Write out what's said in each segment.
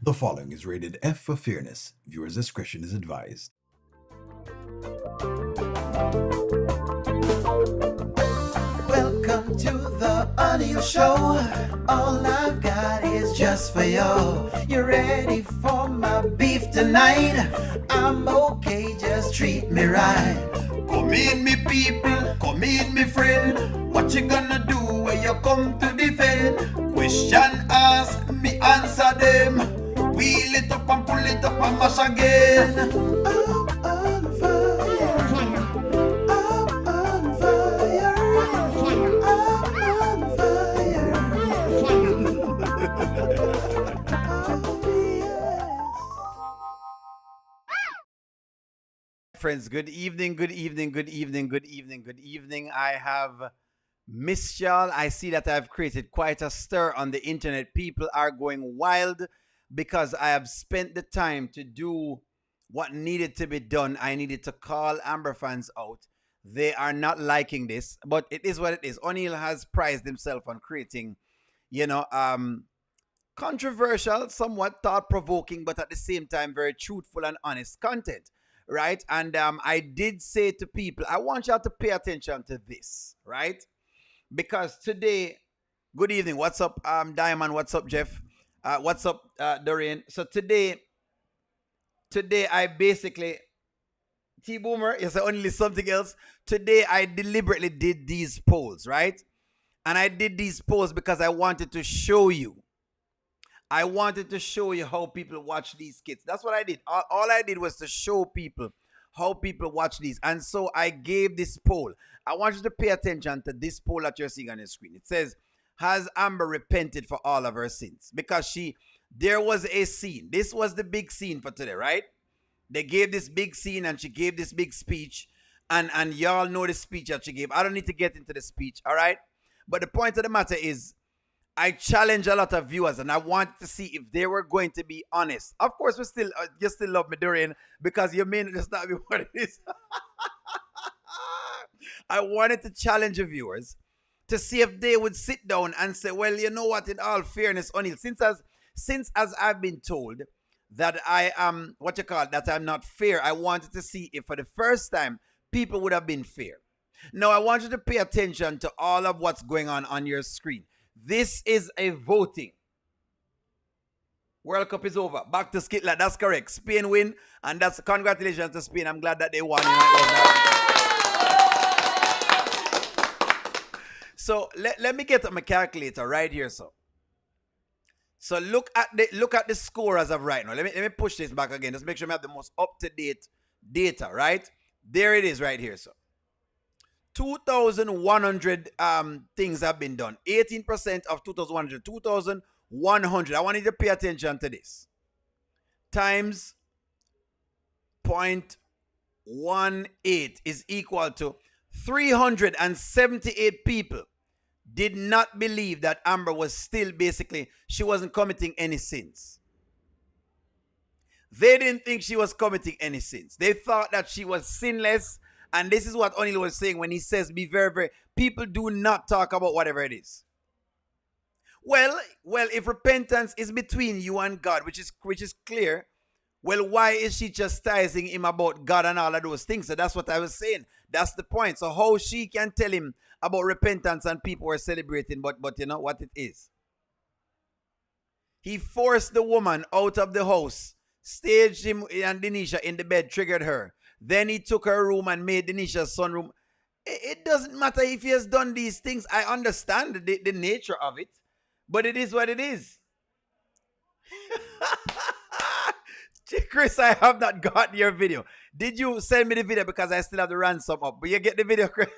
The following is rated F for fairness. Viewers' discretion is advised. Welcome to the Oneil Show. All I've got is just for you. You ready for my beef tonight? I'm okay, just treat me right. Come in, me people, come in, me friend. What you gonna do when you come to defend? Question ask, me answer them. Wheel it up and pull it up and mash again. I'm on fire. I'm on fire. I'm on fire. Friends, good evening, good evening, good evening, good evening, good evening. I have missed y'all. I see that I've created quite a stir on the internet. People are going wild because I have spent the time to do what needed to be done. I needed to call Amber fans out. They are not liking this, but it is what it is. Oneil has prized himself on creating, you know, controversial, somewhat thought provoking, but at the same time, very truthful and honest content, right? And I did say to people, I want y'all to pay attention to this, right? Because today, good evening. What's up, Diamond? What's up, Jeff? What's up, Dorian? So today I basically T Boomer. Yes, I only something else. Today I deliberately did these polls, right? And I did these polls because I wanted to show you. I wanted to show you how people watch these skits. That's what I did. All I did was to show people how people watch these. And so I gave this poll. I want you to pay attention to this poll that you're seeing on your screen. It says, has Amber repented for all of her sins? Because there was a scene. This was the big scene for today, right? They gave this big scene and she gave this big speech. And y'all know the speech that she gave. I don't need to get into the speech, all right? But the point of the matter is, I challenge a lot of viewers, and I wanted to see if they were going to be honest. Of course, you still love me, Dorian, because you may just not be what it is. I wanted to challenge the viewers to see if they would sit down and say, well, you know what, in all fairness, Oneil, since as I've been told that I am, that I'm not fair, I wanted to see if for the first time people would have been fair. Now, I want you to pay attention to all of what's going on your screen. This is a voting. World Cup is over. Back to Scotland. That's correct. Spain win, and that's congratulations to Spain. I'm glad that they won. So let me get my calculator right here. So look at the score as of right now. Let me push this back again. Just make sure we have the most up-to-date data, right? There it is right here. So 2,100 things have been done. 18% of 2,100. 2,100. I want you to pay attention to this. Times 0.18 is equal to 378 people did not believe that Amber was still she wasn't committing any sins. They didn't think she was committing any sins. They thought that she was sinless. And this is what Oneil was saying when he says, be very, very, people do not talk about whatever it is. Well, if repentance is between you and God, which is clear, well, why is she chastising him about God and all of those things? So that's what I was saying. That's the point. So how she can tell him about repentance and people were celebrating, but you know what it is? He forced the woman out of the house, staged him and Denisha in the bed, triggered her. Then he took her room and made Denisha's son room. It doesn't matter if he has done these things. I understand the nature of it, but it is what it is. Chris, I have not gotten your video. Did you send me the video? Because I still have the ransom up. But you get the video, Chris.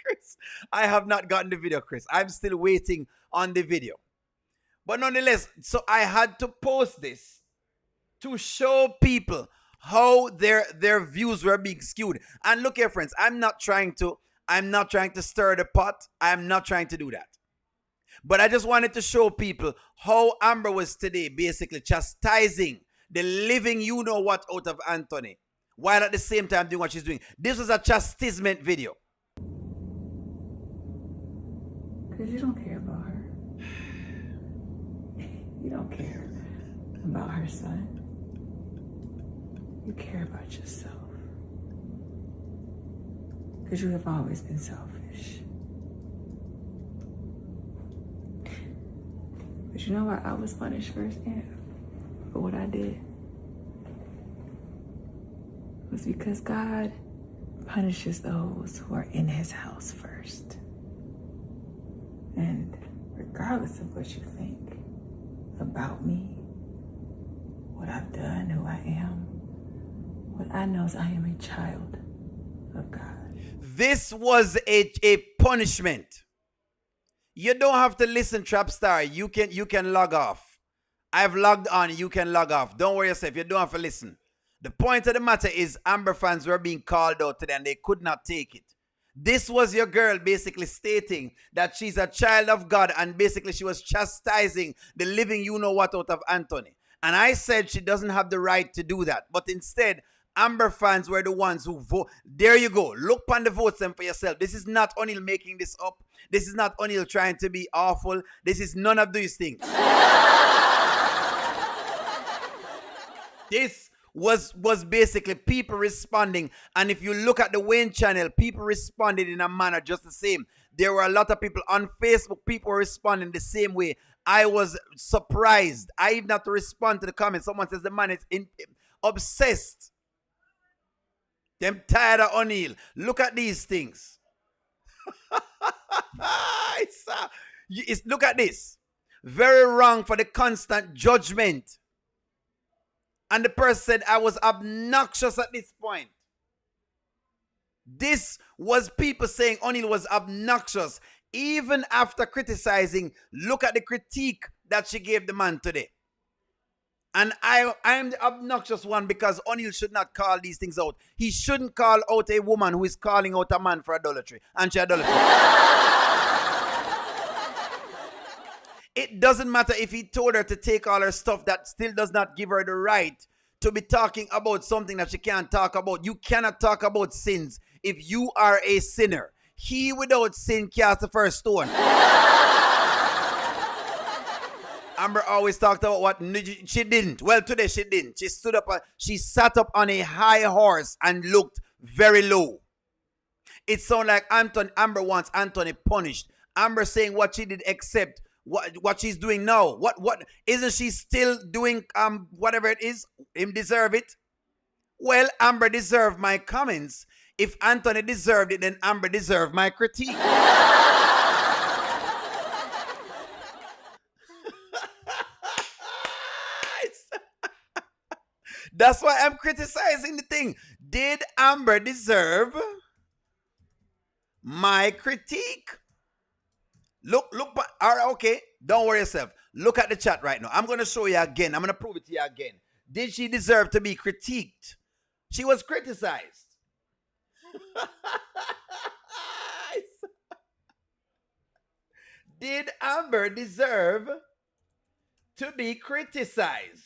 Chris, I have not gotten the video, Chris. I'm still waiting on the video. But nonetheless, so I had to post this to show people how their views were being skewed. And look here, friends, I'm not trying to stir the pot. I'm not trying to do that. But I just wanted to show people how Amber was today basically chastising the living you-know-what out of Anthony, while at the same time doing what she's doing. This was a chastisement video. Because you don't care about her. You don't care about her son. You care about yourself. Because you have always been selfish. But you know what? I was punished first, for what I did. It was because God punishes those who are in his house first. And regardless of what you think about me, what I've done, who I am, what I know is I am a child of God. This was a punishment. You don't have to listen, Trapstar. You can log off. I've logged on. You can log off. Don't worry yourself. You don't have to listen. The point of the matter is Amber fans were being called out today and they could not take it. This was your girl basically stating that she's a child of God, and basically she was chastising the living you-know-what out of Anthony. And I said she doesn't have the right to do that. But instead, Amber fans were the ones who vote. There you go. Look on the votes and for yourself. This is not Oneil making this up. This is not Oneil trying to be awful. This is none of these things. This was basically people responding. And if you look at the Wayne channel, people responded in a manner just the same. There were a lot of people on Facebook, people were responding the same way. I was surprised. I even had to respond to the comments. Someone says the man is obsessed. Them tired of Oneil. Look at these things. Look at this. Very wrong for the constant judgment. And the person said I was obnoxious at this point. This was people saying Oneil was obnoxious. Even after criticizing, look at the critique that she gave the man today. And I'm the obnoxious one because Oneil should not call these things out. He shouldn't call out a woman who is calling out a man for adultery. And she adultery. It doesn't matter if he told her to take all her stuff. That still does not give her the right to be talking about something that she can't talk about. You cannot talk about sins if you are a sinner. He without sin cast the first stone. Amber always talked about what she didn't. Well, today she didn't. She stood up, she sat up on a high horse and looked very low. It sounds like Amber wants Anthony punished. Amber saying what she did except what she's doing now. What isn't she still doing whatever it is? Him deserve it? Well, Amber deserved my comments. If Anthony deserved it, then Amber deserved my critique. That's why I'm criticizing the thing. Did Amber deserve my critique? Look, okay, don't worry yourself. Look at the chat right now. I'm going to show you again. I'm going to prove it to you again. Did she deserve to be critiqued? She was criticized. Did Amber deserve to be criticized?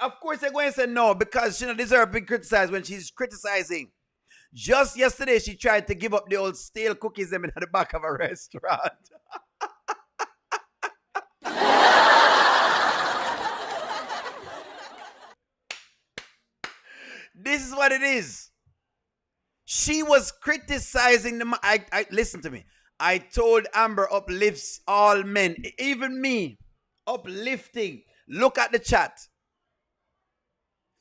Of course, they're going to say no because she don't deserve to be criticized when she's criticizing. Just yesterday, she tried to give up the old stale cookies them in the back of a restaurant. This is what it is. She was criticizing the listen to me. I told Amber uplifts all men, even me, uplifting. Look at the chat.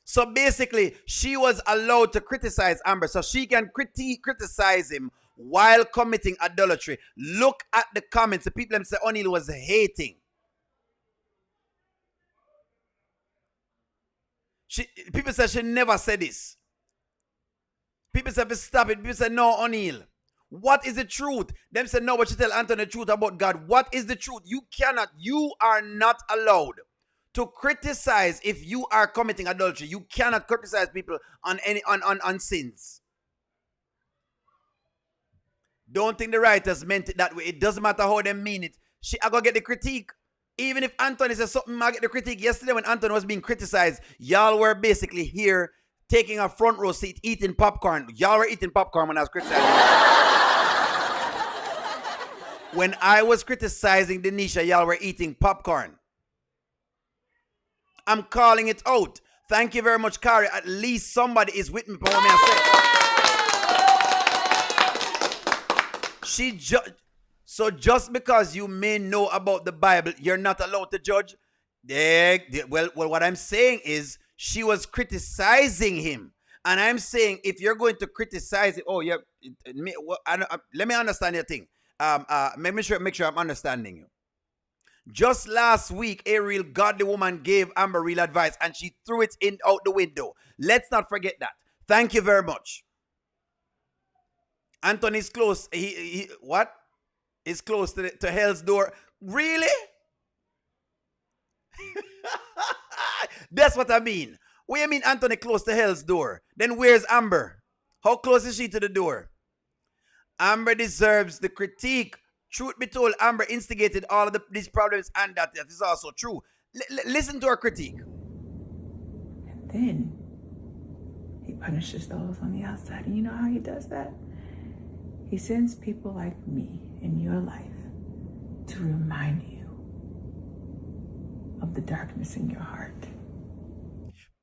So basically, she was allowed to criticize Amber. So she can criticize him while committing adultery. Look at the comments. The people them say Oneil was hating. People say she never said this. People say stop it. People say no, Oneil. What is the truth? Them say no, but she tell Anthony the truth about God. What is the truth? You are not allowed to criticize if you are committing adultery. You cannot criticize people on sins. Don't think the writers meant it that way. It doesn't matter how they mean it. I gotta get the critique. Even if Anthony says something, I get the critique. Yesterday when Anthony was being criticized, y'all were basically here taking a front row seat, eating popcorn. Y'all were eating popcorn when I was criticizing. When I was criticizing Denisha, y'all were eating popcorn. I'm calling it out. Thank you very much, Kari. At least somebody is with me. So just because you may know about the Bible, you're not allowed to judge. Well, what I'm saying is she was criticizing him. And I'm saying if you're going to criticize it, let me understand your thing. Make sure I'm understanding you. Just last week, a real godly woman gave Amber real advice and she threw it out the window. Let's not forget that. Thank you very much. Anthony's close. He what? Is close to hell's door. Really? That's what I mean. What do you mean Anthony close to hell's door? Then where's Amber? How close is she to the door? Amber deserves the critique. Truth be told, Amber instigated all of these problems, and that is also true. Listen to her critique. And then he punishes those on the outside. And you know how he does that? He sends people like me in your life to remind you of the darkness in your heart.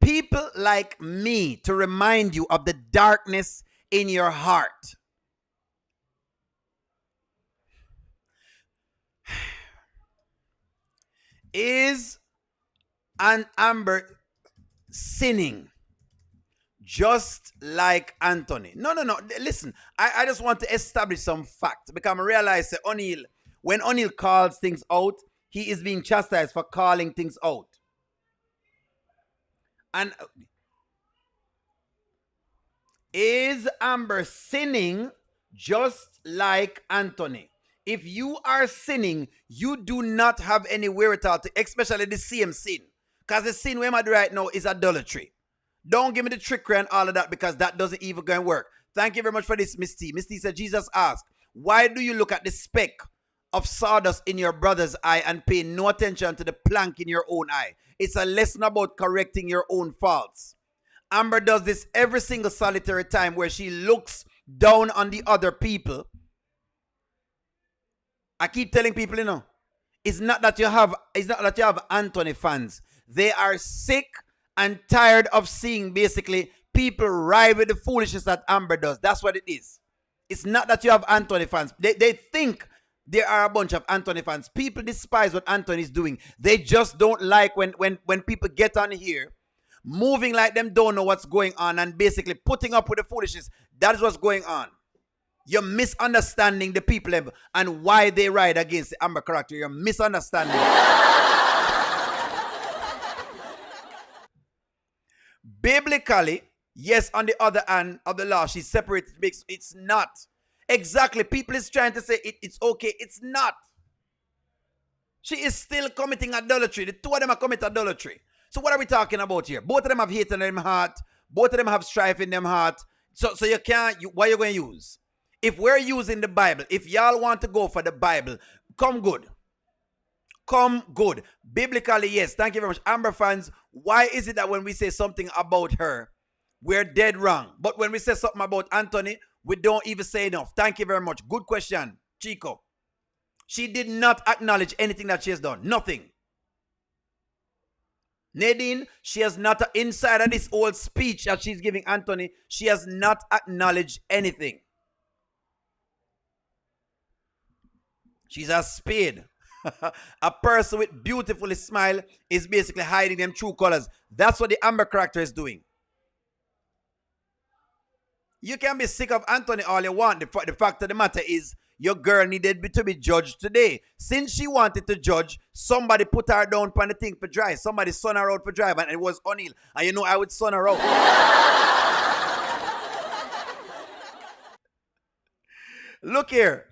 People like me to remind you of the darkness in your heart. Is Amber sinning just like Anthony? No. Listen, I just want to establish some facts because I realize that when Oneil calls things out, he is being chastised for calling things out. And is Amber sinning just like Anthony? If you are sinning, you do not have any wherewithal to, especially the same sin. Because the sin we're doing right now is idolatry. Don't give me the trickery and all of that because that doesn't even go and work. Thank you very much for this, Miss T. Miss T said, Jesus asked, why do you look at the speck of sawdust in your brother's eye and pay no attention to the plank in your own eye? It's a lesson about correcting your own faults. Amber does this every single solitary time where she looks down on the other people. I keep telling people, it's not that you have Anthony fans. They are sick and tired of seeing basically people ride with the foolishness that Amber does. That's what it is. It's not that you have Anthony fans. They think there are a bunch of Anthony fans. People despise what Anthony is doing. They just don't like when people get on here, moving like them don't know what's going on and basically putting up with the foolishness. That is what's going on. You're misunderstanding the people and why they ride against the Amber character. You're misunderstanding. Biblically, yes, on the other hand of the law, she's separated. It's not. Exactly. People is trying to say it's okay. It's not. She is still committing adultery. The two of them are committing adultery. So what are we talking about here? Both of them have hate in their heart. Both of them have strife in their heart. So you can't, what are you going to use? If we're using the Bible, if y'all want to go for the Bible, come good. Come good. Biblically, yes. Thank you very much. Amber fans, why is it that when we say something about her, we're dead wrong? But when we say something about Anthony, we don't even say enough. Thank you very much. Good question, Chico. She did not acknowledge anything that she has done. Nothing. Nadine, she has not, inside of this old speech that she's giving Anthony, she has not acknowledged anything. She's a spade. A person with beautiful smile is basically hiding them true colors. That's what the Amber character is doing. You can be sick of Anthony all you want. The fact of the matter is, your girl needed to be judged today. Since she wanted to judge, somebody put her down on the thing for drive. Somebody sun her out for drive, and it was Oneil. And I would sun her out. Look here.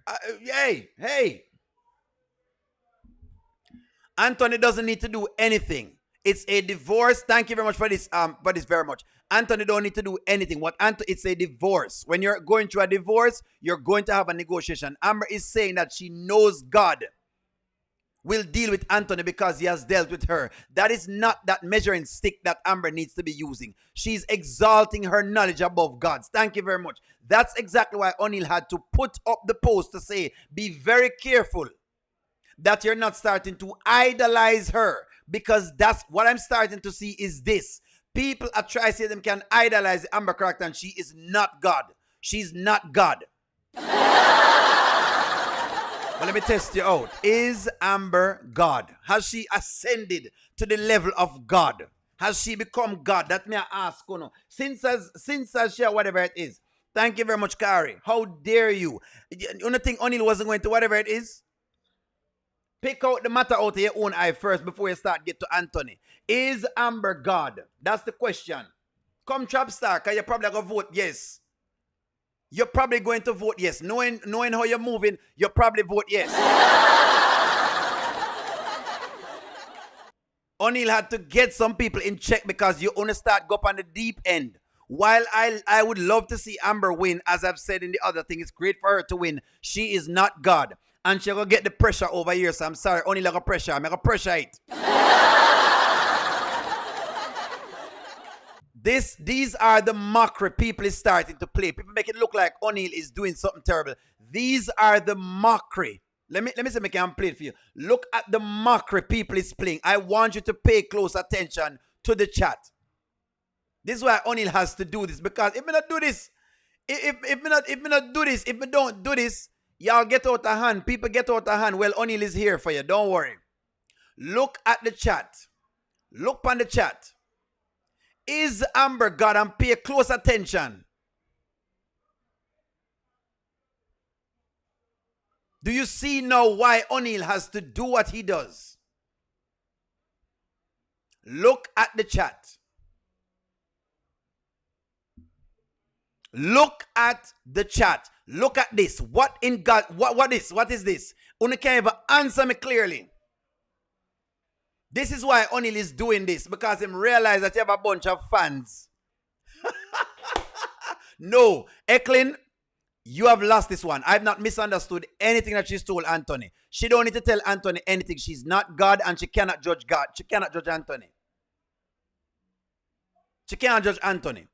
Hey. Anthony doesn't need to do anything. It's a divorce. Thank you very much for this very much. Anthony don't need to do anything. It's a divorce. When you're going through a divorce, you're going to have a negotiation. Amber is saying that she knows God will deal with Anthony because he has dealt with her. That is not that measuring stick that Amber needs to be using. She's exalting her knowledge above God's. Thank you very much. That's exactly why Oneil had to put up the post to say, be very careful that you're not starting to idolize her, because that's what I'm starting to see is this. People are trying to say them can idolize the Amber character, and she is not God. She's not God. Well, let me test you out. Is Amber God? Has she ascended to the level of God? Has she become God? That may I ask, you know. Since as share whatever it is. Thank you very much, Kari. How dare you? You don't think Oneil wasn't going to whatever it is? Pick out the matter out of your own eye first before you start get to Anthony. Is Amber God? That's the question. Come Trapstar, because you're probably going to vote yes. You're probably going to vote yes. Knowing how you're moving, you'll probably vote yes. Oneil had to get some people in check because you only start go up on the deep end. While I would love to see Amber win, as I've said in the other thing, it's great for her to win. She is not God. And she's going to get the pressure over here. So I'm sorry, Oneil like a pressure. I'm going to pressure it. These are the mockery people is starting to play. People make it look like Oneil is doing something terrible. These are the mockery. Let me see if I can play it for you. Look at the mockery people is playing. I want you to pay close attention to the chat. This is why Oneil has to do this, because if we not do this, if we don't do this, y'all get out of hand. People get out of hand. Well, Oneil is here for you. Don't worry. Look at the chat. Look on the chat. Is Amber God? And pay close attention. Do you see now why Oneil has to do what he does? Look at the chat. Look at the chat. Look at this. What in God? What is this? Only can't even answer me clearly. This is why Oneil is doing this, because him realize that you have a bunch of fans. No, Eklin, you have lost this one. I've not misunderstood anything that she's told Anthony. She don't need to tell Anthony anything. She's not God, and she cannot judge God. She cannot judge Anthony. She cannot judge Anthony.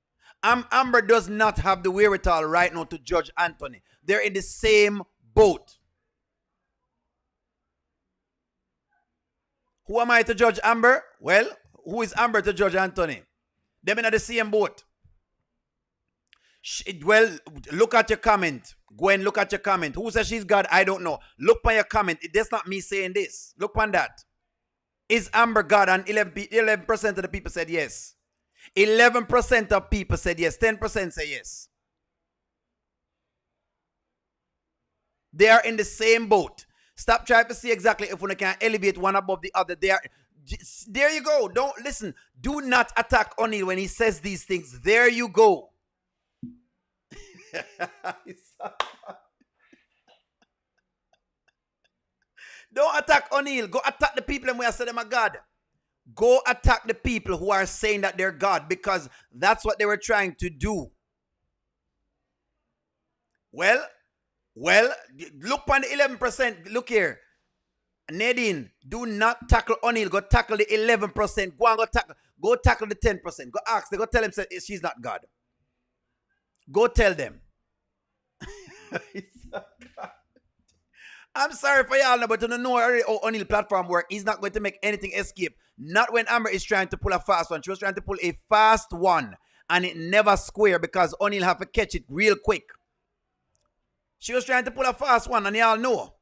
Amber does not have the wherewithal right now to judge Anthony. They're in the same boat. Who am I to judge Amber? Well, who is Amber to judge Anthony? They're in the same boat. Well, look at your comment. Gwen, look at your comment. Who says she's God? I don't know. Look on your comment. That's not me saying this. Look on that. Is Amber God? And 11% of the people said yes. 11% of people said yes. 10% say yes. They are in the same boat. Stop trying to see exactly if one can elevate one above the other. There you go. Don't listen. Do not attack Oneil when he says these things. There you go. Don't attack Oneil. Go attack the people and we are saying them are God. Go attack the people who are saying that they're God, because that's what they were trying to do. Well, look on the 11%. Look here. Nadine, do not tackle Oneil. Go tackle the 11%. Go tackle the 10%. Go ask them. Go tell them she's not God. Go tell them. I'm sorry for y'all, but to know already how Oneil platform work, he's not going to make anything escape. Not when Amber is trying to pull a fast one. She was trying to pull a fast one, and it never square because Oneil have to catch it real quick. She was trying to pull a fast one, and y'all know.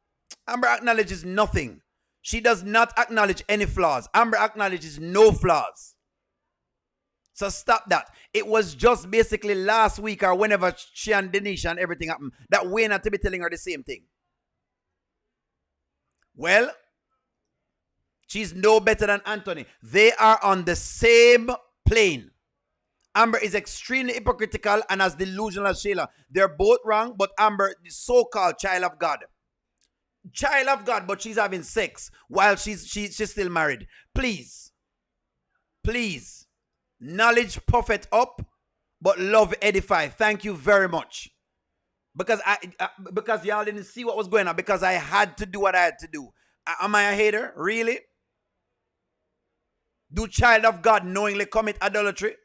Amber acknowledges nothing. She does not acknowledge any flaws. Amber acknowledges no flaws. So stop that. It was just basically last week or whenever she and Denisha and everything happened that Wayne had to be telling her the same thing. Well, she's no better than Anthony. They are on the same plane. Amber is extremely hypocritical and as delusional as Sheila. They're both wrong, but Amber, the so-called child of God. Child of God, but she's having sex while she's still married. Please. Please. Knowledge puffeth up, but love edify. Thank you very much. Because y'all didn't see what was going on, because I had to do what I had to do. Am I a hater? Really? Do child of God knowingly commit adultery?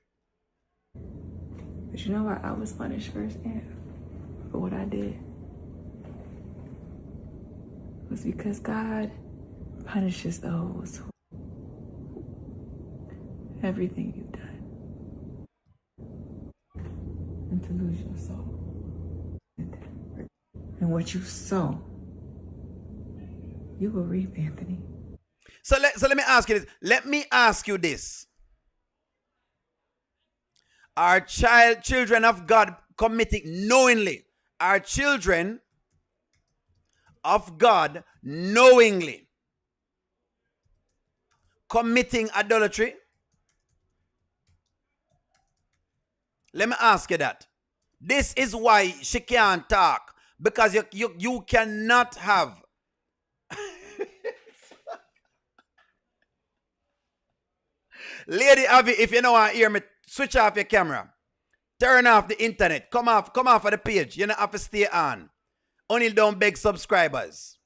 But you know what? I was punished firsthand for what I did. It was because God punishes those who everything you've done and to lose your soul. And what you sow, you will reap, Anthony. So let me ask you this. Let me ask you this. Are children of God committing knowingly? Are children of God knowingly committing adultery? Let me ask you that. This is why she can't talk. Because you cannot have. Lady Avi, if you don't want to hear me, switch off your camera. Turn off the internet. Come off of the page. You don't have to stay on. Only don't beg subscribers.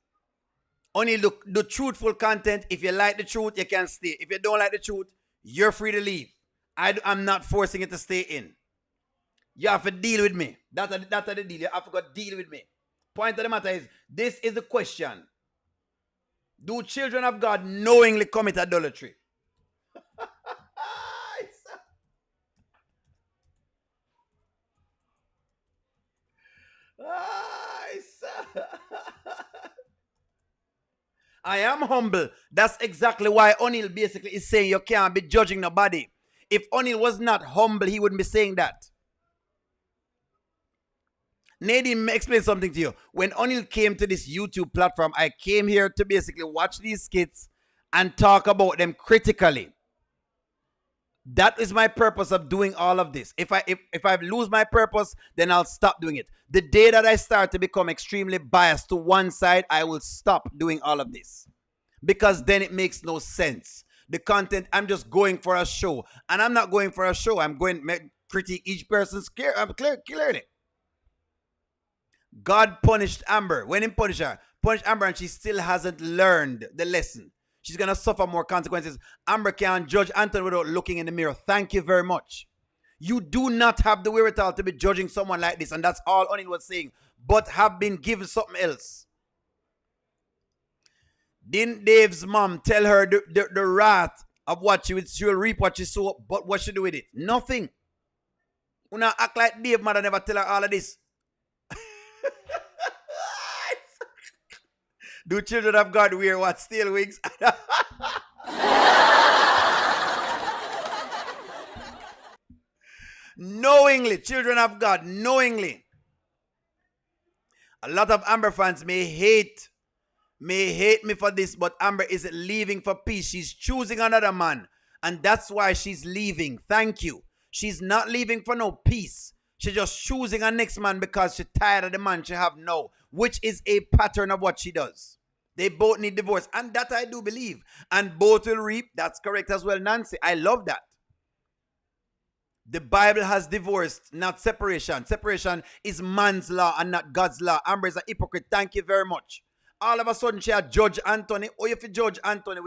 Only look the truthful content. If you like the truth, you can stay. If you don't like the truth, you're free to leave. I'm not forcing you to stay in. You have to deal with me. That's the deal. You have to go deal with me. Point of the matter is, this is the question. Do children of God knowingly commit adultery? I am humble. That's exactly why Oneil basically is saying you can't be judging nobody. If Oneil was not humble, he wouldn't be saying that. Nadine, explain something to you. When Oneil came to this YouTube platform, I came here to basically watch these skits and talk about them critically. That is my purpose of doing all of this. If I lose my purpose, then I'll stop doing it. The day that I start to become extremely biased to one side, I will stop doing all of this. Because then it makes no sense. The content, I'm just going for a show. And I'm not going for a show. I'm going to critique each person's clearly. God punished Amber. When he punished her, punished Amber, and she still hasn't learned the lesson. She's going to suffer more consequences. Amber can't judge Anthony without looking in the mirror. Thank you very much. You do not have the wherewithal to be judging someone like this. And that's all Oneil was saying. But have been given something else. Didn't Dave's mom tell her the wrath of what she will reap what she sow, but what she do with it? Nothing. You not act like Dave's mother never tell her all of this. Do children of God wear what? Steel wigs? Knowingly, children of God, knowingly. A lot of Amber fans may hate me for this, but Amber isn't leaving for peace. She's choosing another man, and that's why she's leaving. Thank you. She's not leaving for no peace. She's just choosing a next man because she's tired of the man she have now, which is a pattern of what she does. They both need divorce, and that I do believe. And both will reap. That's correct as well, Nancy. I love that. The Bible has divorce, not separation. Separation is man's law and not God's law. Amber is a hypocrite. Thank you very much. All of a sudden, she had Judge Anthony. Or if you judge Anthony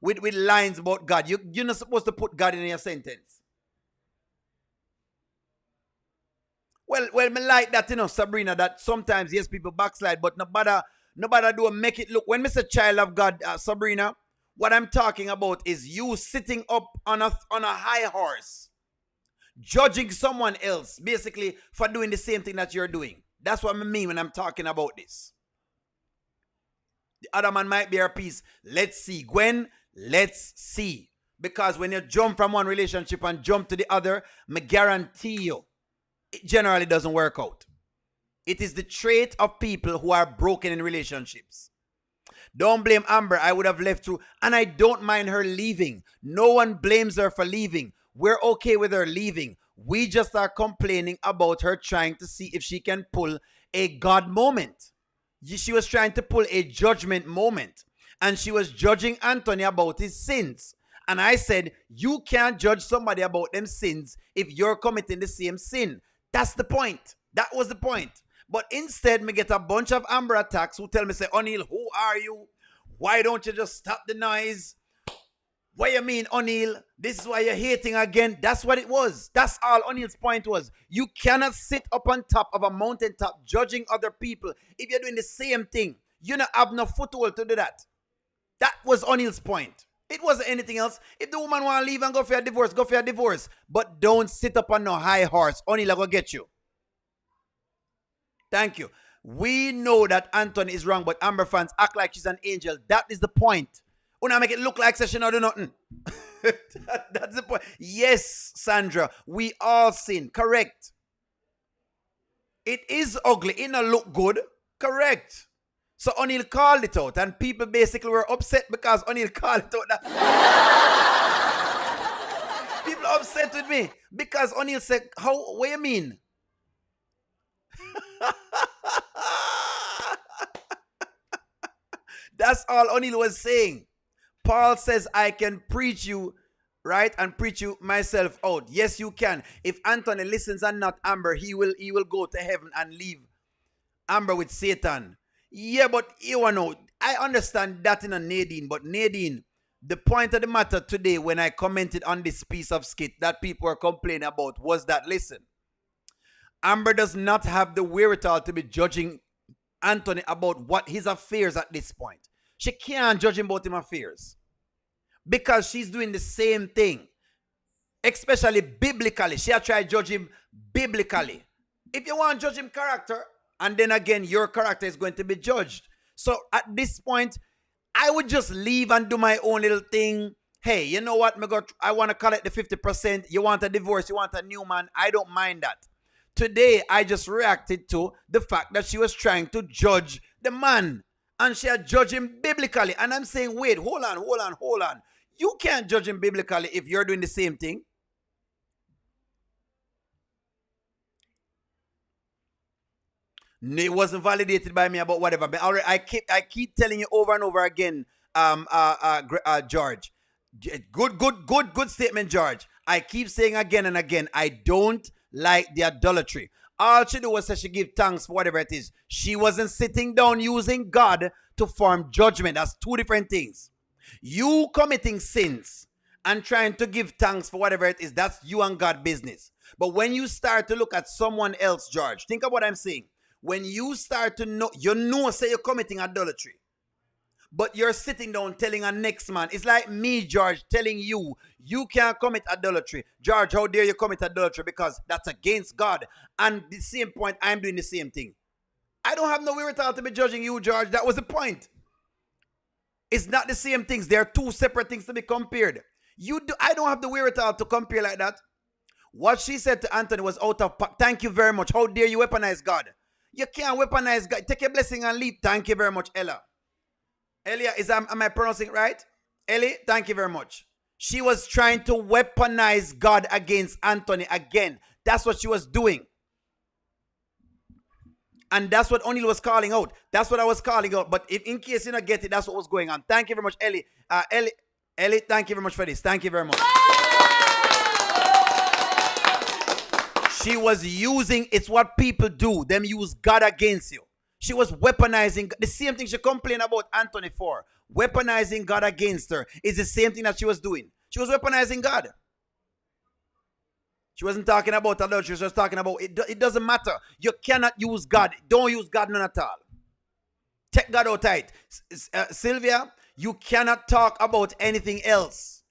with lines about God, you're not supposed to put God in your sentence. Well, me like that, Sabrina, that sometimes, yes, people backslide, but nobody do make it look. When me say child of God, Sabrina, what I'm talking about is you sitting up on a high horse, judging someone else, basically, for doing the same thing that you're doing. That's what I mean when I'm talking about this. The other man might be our peace. Let's see. Gwen, let's see. Because when you jump from one relationship and jump to the other, me guarantee you, it generally doesn't work out. It is the trait of people who are broken in relationships. Don't blame Amber. I would have left too. And I don't mind her leaving. No one blames her for leaving. We're okay with her leaving. We just are complaining about her trying to see if she can pull a God moment. She was trying to pull a judgment moment. And she was judging Anthony about his sins. And I said, you can't judge somebody about them sins if you're committing the same sin. That's the point. That was the point. But instead, me get a bunch of Amber attacks who tell me, say, Oneil, who are you? Why don't you just stop the noise? What you mean, O'Neil? This is why you're hating again. That's what it was. That's all O'Neil's point was. You cannot sit up on top of a mountaintop judging other people if you're doing the same thing. You don't have no foothold to do that. That was O'Neil's point. It wasn't anything else. If the woman want to leave and go for a divorce, go for a divorce. But don't sit up on no high horse. O'Neil will go get you. Thank you. We know that Anthony is wrong, but Amber fans act like she's an angel. That is the point. Una make it look like she not do nothing. That's the point. Yes, Sandra, we all sin. Correct. It is ugly. It not look good. Correct. So O'Neil called it out, and people basically were upset because O'Neil called it out. People are upset with me because O'Neil said, "How? What do you mean?" That's all O'Neil was saying. Paul says, I can preach you, right? And preach you myself out. Yes, you can. If Anthony listens and not Amber, he will go to heaven and leave Amber with Satan. Yeah, but you know, I understand that in a Nadine, but Nadine, the point of the matter today when I commented on this piece of skit that people were complaining about was that, listen, Amber does not have the wherewithal to be judging Anthony about what his affairs at this point. She can't judge him about his affairs because she's doing the same thing, especially biblically. She'll try to judge him biblically. If you want to judge him character, and then again, your character is going to be judged. So at this point, I would just leave and do my own little thing. Hey, you know what? I want to collect the 50%. You want a divorce, you want a new man. I don't mind that. Today, I just reacted to the fact that she was trying to judge the man. And she had judged him biblically. And I'm saying, wait, hold on. You can't judge him biblically if you're doing the same thing. It wasn't validated by me about whatever. But I keep telling you over and over again, George. Good statement, George. I keep saying again and again, I don't like the idolatry. All she did was say she give thanks for whatever it is. She wasn't sitting down using God to form judgment. That's two different things. You committing sins and trying to give thanks for whatever it is, that's you and God business. But when you start to look at someone else, George, think of what I'm saying. When you start to know, say you're committing idolatry, but you're sitting down telling a next man, it's like me, George, telling you, you can't commit adultery. George, how dare you commit adultery because that's against God. And the same point, I'm doing the same thing. I don't have no wherewithal to be judging you, George. That was the point. It's not the same things. They're two separate things to be compared. I don't have the wherewithal to compare like that. What she said to Anthony was out of... Thank you very much. How dare you weaponize God? You can't weaponize God. Take your blessing and leave. Thank you very much, Ella. Elia, am I pronouncing it right? Ellie, thank you very much. She was trying to weaponize God against Anthony again. That's what she was doing. And that's what O'Neil was calling out. That's what I was calling out. But if in case you don't get it, that's what was going on. Thank you very much, Ellie. Ellie, thank you very much for this. Thank you very much. She was using, it's what people do. Them use God against you. She was weaponizing, the same thing she complained about Anthony for. Weaponizing God against her is the same thing that she was doing. She was weaponizing God. She wasn't talking about adultery. She was just talking about, it doesn't matter. You cannot use God. Don't use God none at all. Take God out tight. Sylvia, you cannot talk about anything else.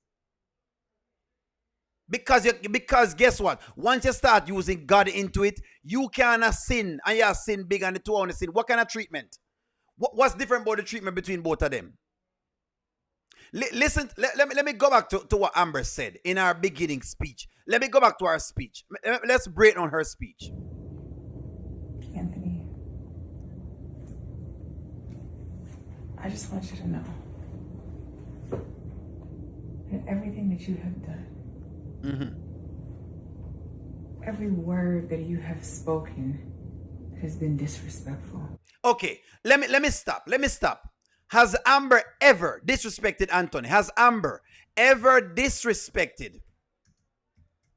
Because guess what? Once you start using God into it, you cannot sin. And you sin big and the two on the sin. What kind of treatment? What's different about the treatment between both of them? Listen, let me go back to what Amber said in our beginning speech. Let me go back to our speech. Let's break on her speech. Anthony, I just want you to know that everything that you have done, every word that you have spoken has been disrespectful. Okay, let me stop. Has Amber ever disrespected Anthony? Has Amber ever disrespected?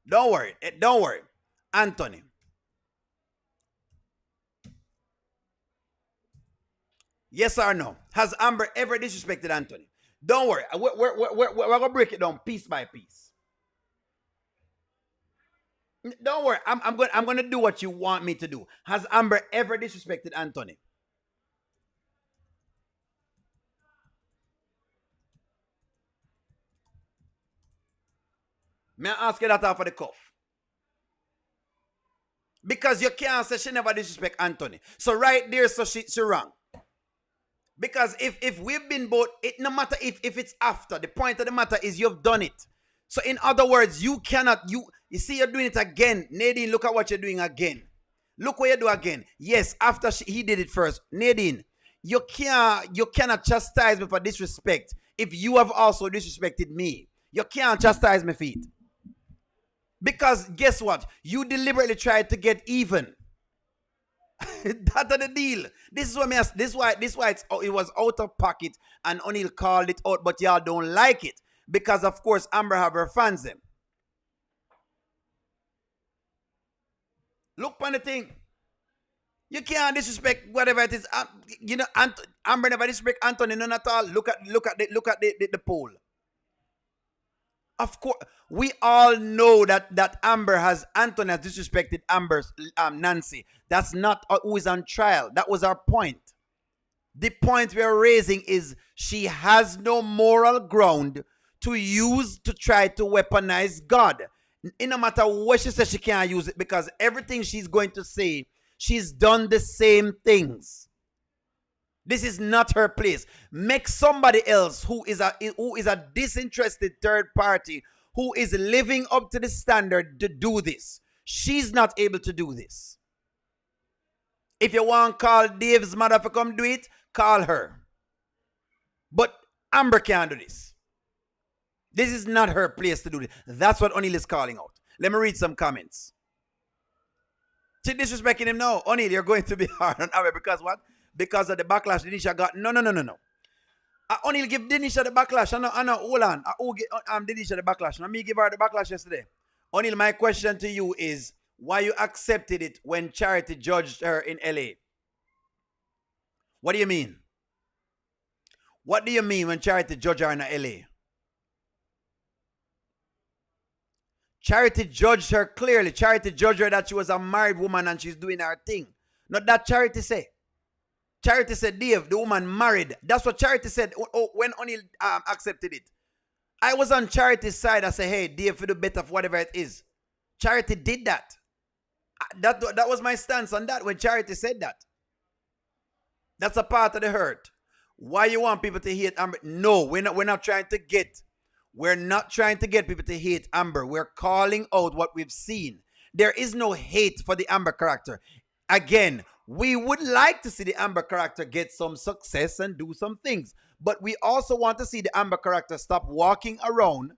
Don't worry. Anthony. Yes or no? Has Amber ever disrespected Anthony? Don't worry. We're going to break it down piece by piece. Don't worry. I'm going to do what you want me to do. Has Amber ever disrespected Anthony? May I ask you that off of the cuff? Because you can't say she never disrespect Anthony. So right there, so she wrong. Because if we've been both, it no matter if it's after, the point of the matter is you've done it. So in other words, you cannot, you see you're doing it again. Nadine, look at what you're doing again. Look what you do again. Yes, after he did it first. Nadine, you cannot chastise me for disrespect if you have also disrespected me. You can't chastise me for it. Because guess what? You deliberately tried to get even. That's the deal. This is what this why it was out of pocket and Oneil called it out, but y'all don't like it. Because of course Amber have her fans them. Look on the thing. You can't disrespect whatever it is. Amber never disrespect Anthony none at all. Look at the poll. Of course, we all know that Amber Anthony has disrespected Amber's Nancy. That's not who is on trial. That was our point. The point we are raising is she has no moral ground to use to try to weaponize God. No matter what she says, she can't use it because everything she's going to say, she's done the same things. This is not her place. Make somebody else who is a disinterested third party who is living up to the standard to do this. She's not able to do this. If you want to call Dave's mother to come do it, call her. But Amber can't do this. This is not her place to do this. That's what Oneil is calling out. Let me read some comments. She's disrespecting him now. Oneil, you're going to be hard on Amber because what? Because of the backlash Denisha got. No. Oneil give Denisha the backlash. I know, hold on. I give Denisha the backlash. Let me give her the backlash yesterday. Oneil, my question to you is, why you accepted it when Charity judged her in LA? What do you mean? What do you mean when Charity judged her in LA? Charity judged her clearly. Charity judged her that she was a married woman and she's doing her thing. Not that Charity say. Charity said, Dave, the woman married. That's what Charity said when Oneil accepted it. I was on Charity's side. I said, hey, Dave, for the better of whatever it is. Charity did that. That was my stance on that when Charity said that. That's a part of the hurt. Why you want people to hate Amber? No, we're not trying to get people to hate Amber. We're calling out what we've seen. There is no hate for the Amber character. Again, we would like to see the Amber character get some success and do some things. But we also want to see the Amber character stop walking around,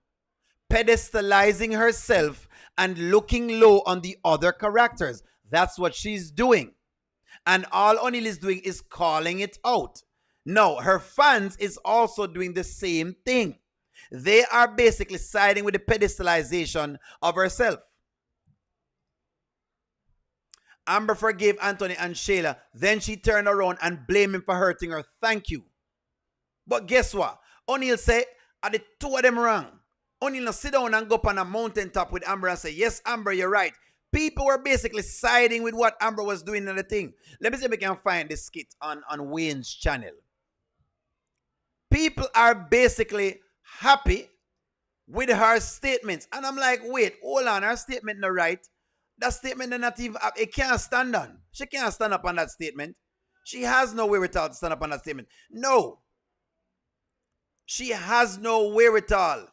pedestalizing herself, and looking low on the other characters. That's what she's doing. And all Oneil is doing is calling it out. No, her fans is also doing the same thing. They are basically siding with the pedestalization of herself. Amber forgave Anthony and Shayla. Then she turned around and blamed him for hurting her. Thank you. But guess what? Oneil said, are the two of them wrong? Oneil now sit down and go up on a mountaintop with Amber and say, yes, Amber, you're right. People were basically siding with what Amber was doing in the thing. Let me see if we can find this skit on Wayne's channel. People are basically happy with her statements. And I'm like, wait, hold on, her statement not right. That statement is not even, it can't stand on. She can't stand up on that statement. She has no wherewithal to stand up on that statement. No. She has no wherewithal.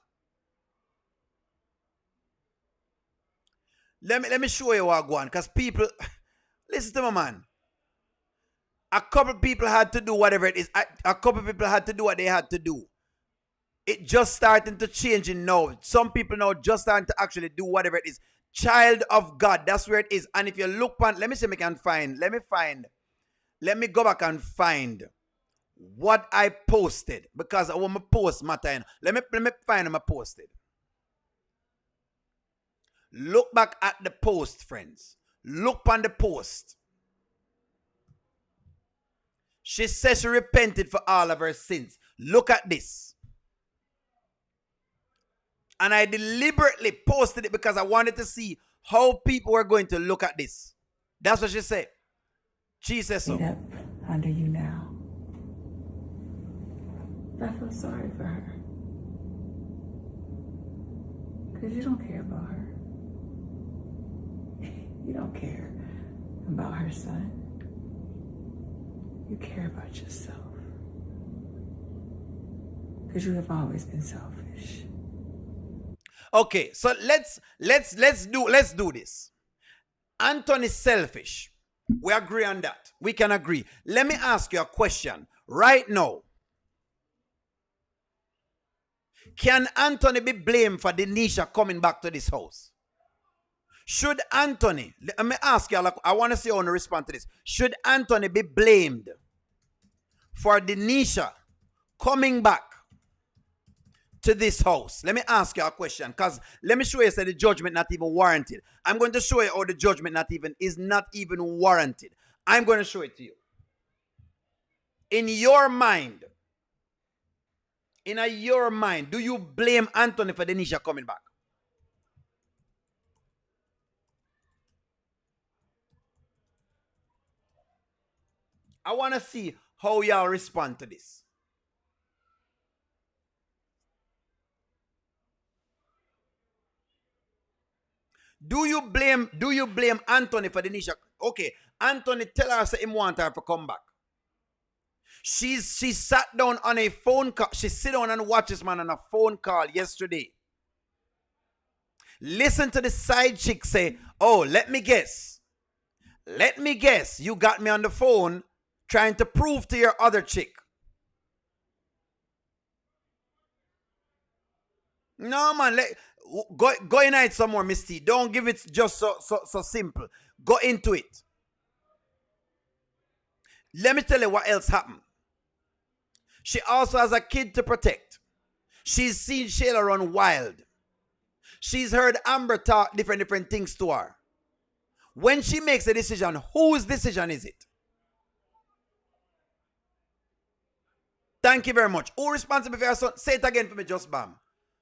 Let me show you what I want. Because people, listen to me, man. A couple people had to do whatever it is. A couple people had to do what they had to do. It just starting to change now. Some people now just starting to actually do whatever it is. Child of God, that's where it is. And if you look on, let me see if I can find. Let me go back and find what I posted. Because I want my post matter. Let me find my posted. Look back at the post, friends. Look on the post. She says she repented for all of her sins. Look at this. And I deliberately posted it because I wanted to see how people were going to look at this. That's what she said. She says so. Up under you now. I feel sorry for her. Because you don't care about her. You don't care about her son. You care about yourself. Because you have always been selfish. Okay, so let's do this. Anthony's selfish. We agree on that. We can agree. Let me ask you a question right now. Can Anthony be blamed for Denisha coming back to this house? Should Anthony, let me ask you, I want to see how you respond to this. Should Anthony be blamed for Denisha coming back to this house? Let me ask you a question, because let me show you that the judgment not even warranted. I'm going to show you how the judgment is not even warranted. I'm going to show it to you. In your mind, do you blame Anthony for Denisha coming back? I want to see how y'all respond to this. Do you blame Anthony for Denisha? Okay, Anthony tell her say him want her to come back. She sat down on a phone call. She sit down and watch this man on a phone call yesterday. Listen to the side chick say, oh, let me guess. You got me on the phone trying to prove to your other chick. No, man. Go in it some more, Misty. Don't give it just so simple. Go into it. Let me tell you what else happened. She also has a kid to protect. She's seen Shayla run wild. She's heard Amber talk different things to her. When she makes a decision, whose decision is it? Thank you very much. Who responsible for your son? Say it again for me, just bam.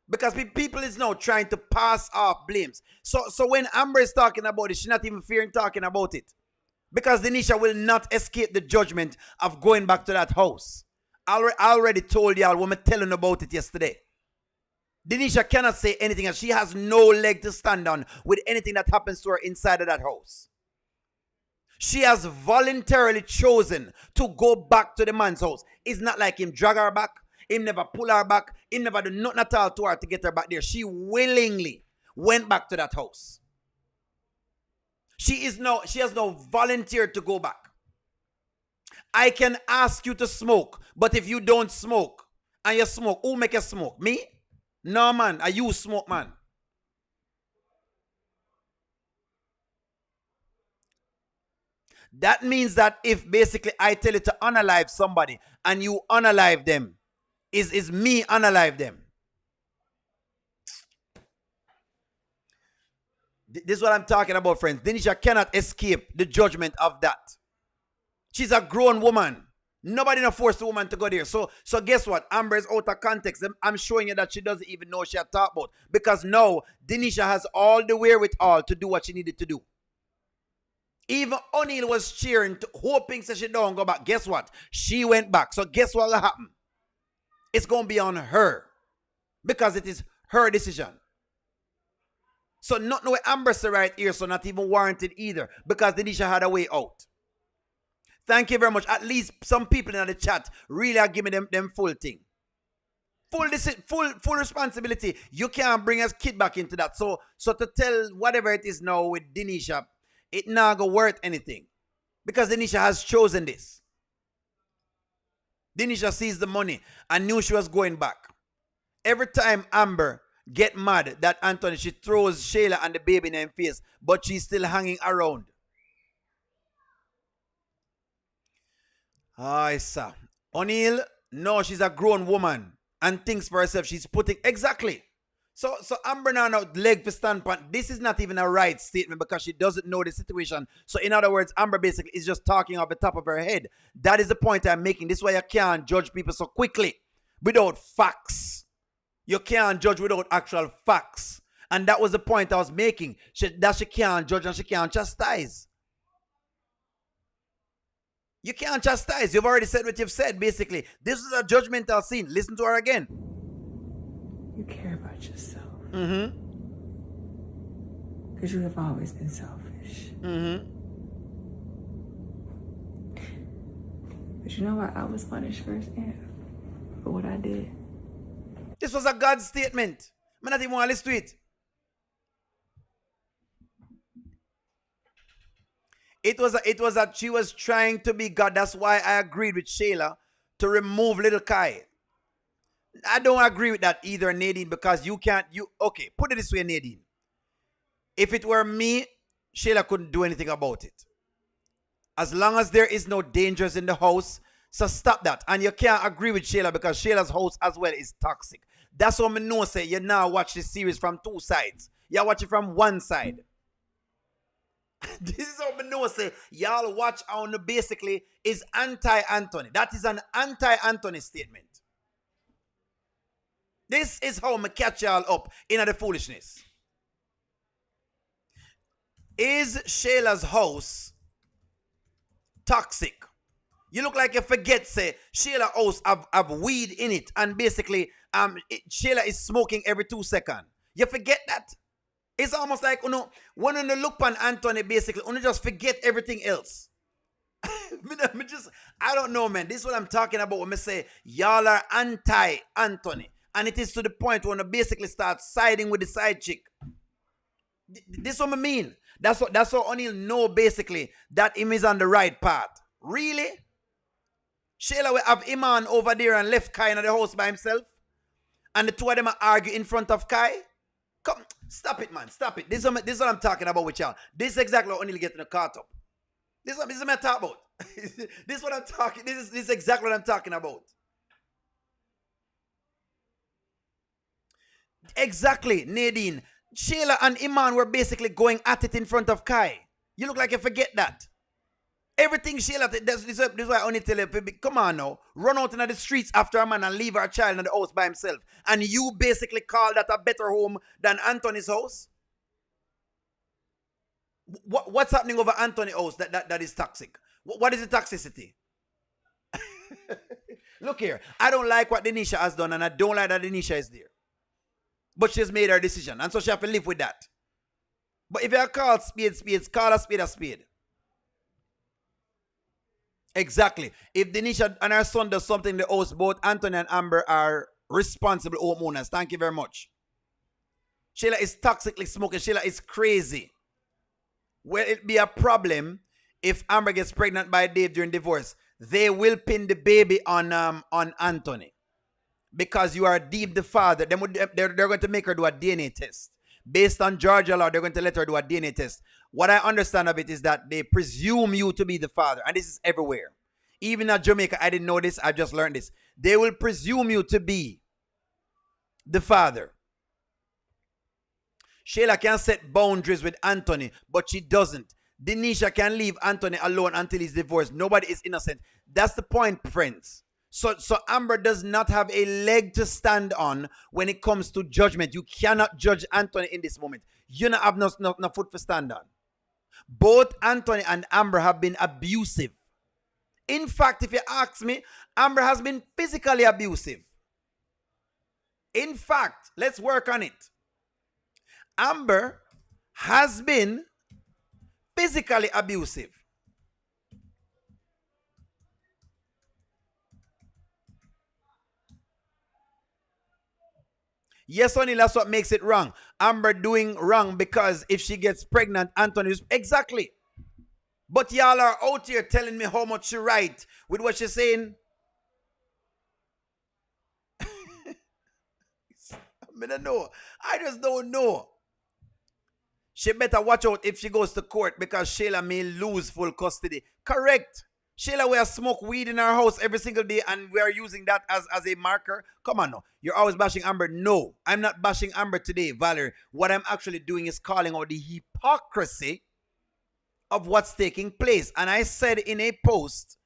Because people is now trying to pass off blames. So when Amber is talking about it, she's not even fearing talking about it. Because Denisha will not escape the judgment of going back to that house. I already told y'all when I telling about it yesterday. Denisha cannot say anything else. She has no leg to stand on with anything that happens to her inside of that house. She has voluntarily chosen to go back to the man's house. It's not like him drag her back. Him never pull her back. Him never do nothing at all to her to get her back there. She willingly went back to that house. She has now volunteered to go back. I can ask you to smoke, but if you don't smoke and you smoke, who make you smoke? Me? No, man. Are you smoke, man? That means that if basically I tell you to unalive somebody and you unalive them, is me unalive them. This is what I'm talking about, friends. Denisha cannot escape the judgment of that. She's a grown woman. Nobody not forced the woman to go there. So guess what? Amber is out of context. I'm showing you that she doesn't even know what she had talked about. Because now, Denisha has all the wherewithal to do what she needed to do. Even Oneil was cheering, hoping that she don't go back. Guess what? She went back. So guess what will happen? It's going to be on her. Because it is her decision. So not no Amber said right here, so not even warranted either. Because Denisha had a way out. Thank you very much. At least some people in the chat really are giving them full thing. Full responsibility. You can't bring us kid back into that. So to tell whatever it is now with Denisha, it not go worth anything. Because Denisha has chosen this. Denisha sees the money and knew she was going back. Every time Amber get mad that Anthony, she throws Shayla and the baby in her face, but she's still hanging around. I saw. Oneil, no, she's a grown woman and thinks for herself. She's putting, exactly. So Amber now leg for standpoint. This is not even a right statement because she doesn't know the situation. So in other words, Amber basically is just talking off the top of her head. That is the point I'm making. This is why you can't judge people so quickly without facts. You can't judge without actual facts. And that was the point I was making. That she can't judge and she can't chastise. You can't chastise. You've already said what you've said, basically. This is a judgmental scene. Listen to her again. You care about yourself. Mm-hmm. Because you have always been selfish. Mm-hmm. But you know what? I was punished first for what I did. This was a God statement. I not even want to listen to it. It was that she was trying to be God. That's why I agreed with Shayla to remove little Kai. I don't agree with that either, Nadine, because okay, put it this way, Nadine. If it were me, Shayla couldn't do anything about it. As long as there is no dangers in the house, so stop that. And you can't agree with Shayla because Shayla's house as well is toxic. That's what I know say you now watch this series from two sides. You watch it from one side. This is how I know say y'all watch on basically is anti-Anthony. That is an anti-Anthony statement. This is how I catch y'all up in the foolishness. Is Shayla's house toxic? You look like you forget, say, Shayla's house have weed in it. And basically, Shayla is smoking every 2 seconds. You forget that? It's almost like, when you look on Anthony, basically, you just forget everything else. I don't know, man. This is what I'm talking about when I say, y'all are anti-Anthony. And it is to the point when you basically start siding with the side chick. This is what I mean. That's what Oneil know, basically, that him is on the right path. Really? Shayla will have Iman over there and left Kai in the house by himself? And the two of them are argue in front of Kai? Come, stop it, man. Stop it. This is what I'm talking about with y'all. This is exactly what Oneil getting caught up. This is what I'm talking about. This is what I'm talking. This is exactly what I'm talking about. Exactly, Nadine. Shayla and Iman were basically going at it in front of Kai. You look like you forget that. Everything Shayla, this is why I only tell you, come on now, run out into the streets after a man and leave our child in the house by himself. And you basically call that a better home than Anthony's house? What's happening over Anthony's house that is toxic? What is the toxicity? Look here, I don't like what Denisha has done and I don't like that Denisha is there. But she's made her decision and so she has to live with that. But if you call spades, call a spade a spade. Exactly. If Denisha and her son does something in the house, both Anthony and Amber are responsible homeowners. Thank you very much. Shayla is toxically smoking. Shayla is crazy. Will it be a problem if Amber gets pregnant by Dave during divorce? They will pin the baby on Anthony. Because you are deep the father. They're going to make her do a DNA test. Based on Georgia law, they're going to let her do a DNA test. What I understand of it is that they presume you to be the father. And this is everywhere. Even at Jamaica, I didn't know this. I just learned this. They will presume you to be the father. Shayla can set boundaries with Anthony, but she doesn't. Denisha can leave Anthony alone until he's divorced. Nobody is innocent. That's the point, friends. So Amber does not have a leg to stand on when it comes to judgment. You cannot judge Anthony in this moment. You don't have no foot to stand on. Both Anthony and Amber have been abusive. In fact, if you ask me, Amber has been physically abusive. In fact, let's work on it. Amber has been physically abusive. Yes, Oneil, that's what makes it wrong. Amber doing wrong because if she gets pregnant, Anthony is... Exactly. But y'all are out here telling me how much she right with what she's saying. I don't know. I just don't know. She better watch out if she goes to court because Shayla may lose full custody. Correct. Sheila, we are smoke weed in our house every single day and we are using that as a marker. Come on now. You're always bashing Amber. No, I'm not bashing Amber today, Valerie. What I'm actually doing is calling out the hypocrisy of what's taking place. And I said in a post,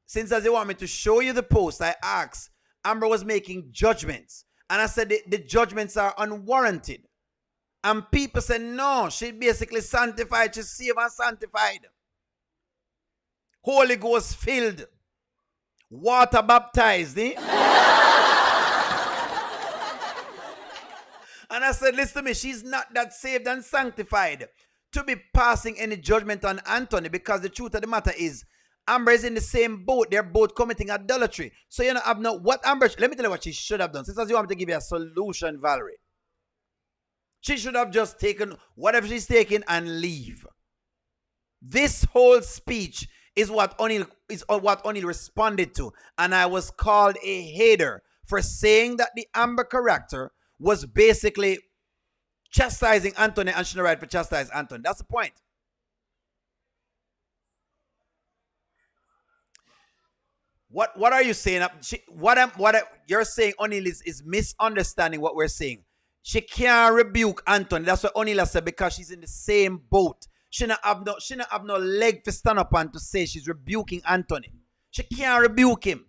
since as they want me to show you the post, I asked, Amber was making judgments. And I said the judgments are unwarranted. And people said, no, she basically sanctified. She's saved and sanctified. Holy Ghost filled. Water baptized. Eh? And I said, listen to me, she's not that saved and sanctified to be passing any judgment on Anthony, because the truth of the matter is, Amber is in the same boat. They're both committing adultery. So you know, have no what Amber. Let me tell you what she should have done. Since you want me to give you a solution, Valerie, she should have just taken whatever she's taking and leave. This whole speech is what Oneil responded to, and I was called a hater for saying that the Amber character was basically chastising Anthony and shouldn't right for chastise Anthony. That's the point. What are you saying? You're saying Oneil is misunderstanding what we're saying. She can't rebuke Anthony. That's what Oneil said, because she's in the same boat. She not have no leg to stand up and to say she's rebuking Anthony. She can't rebuke him.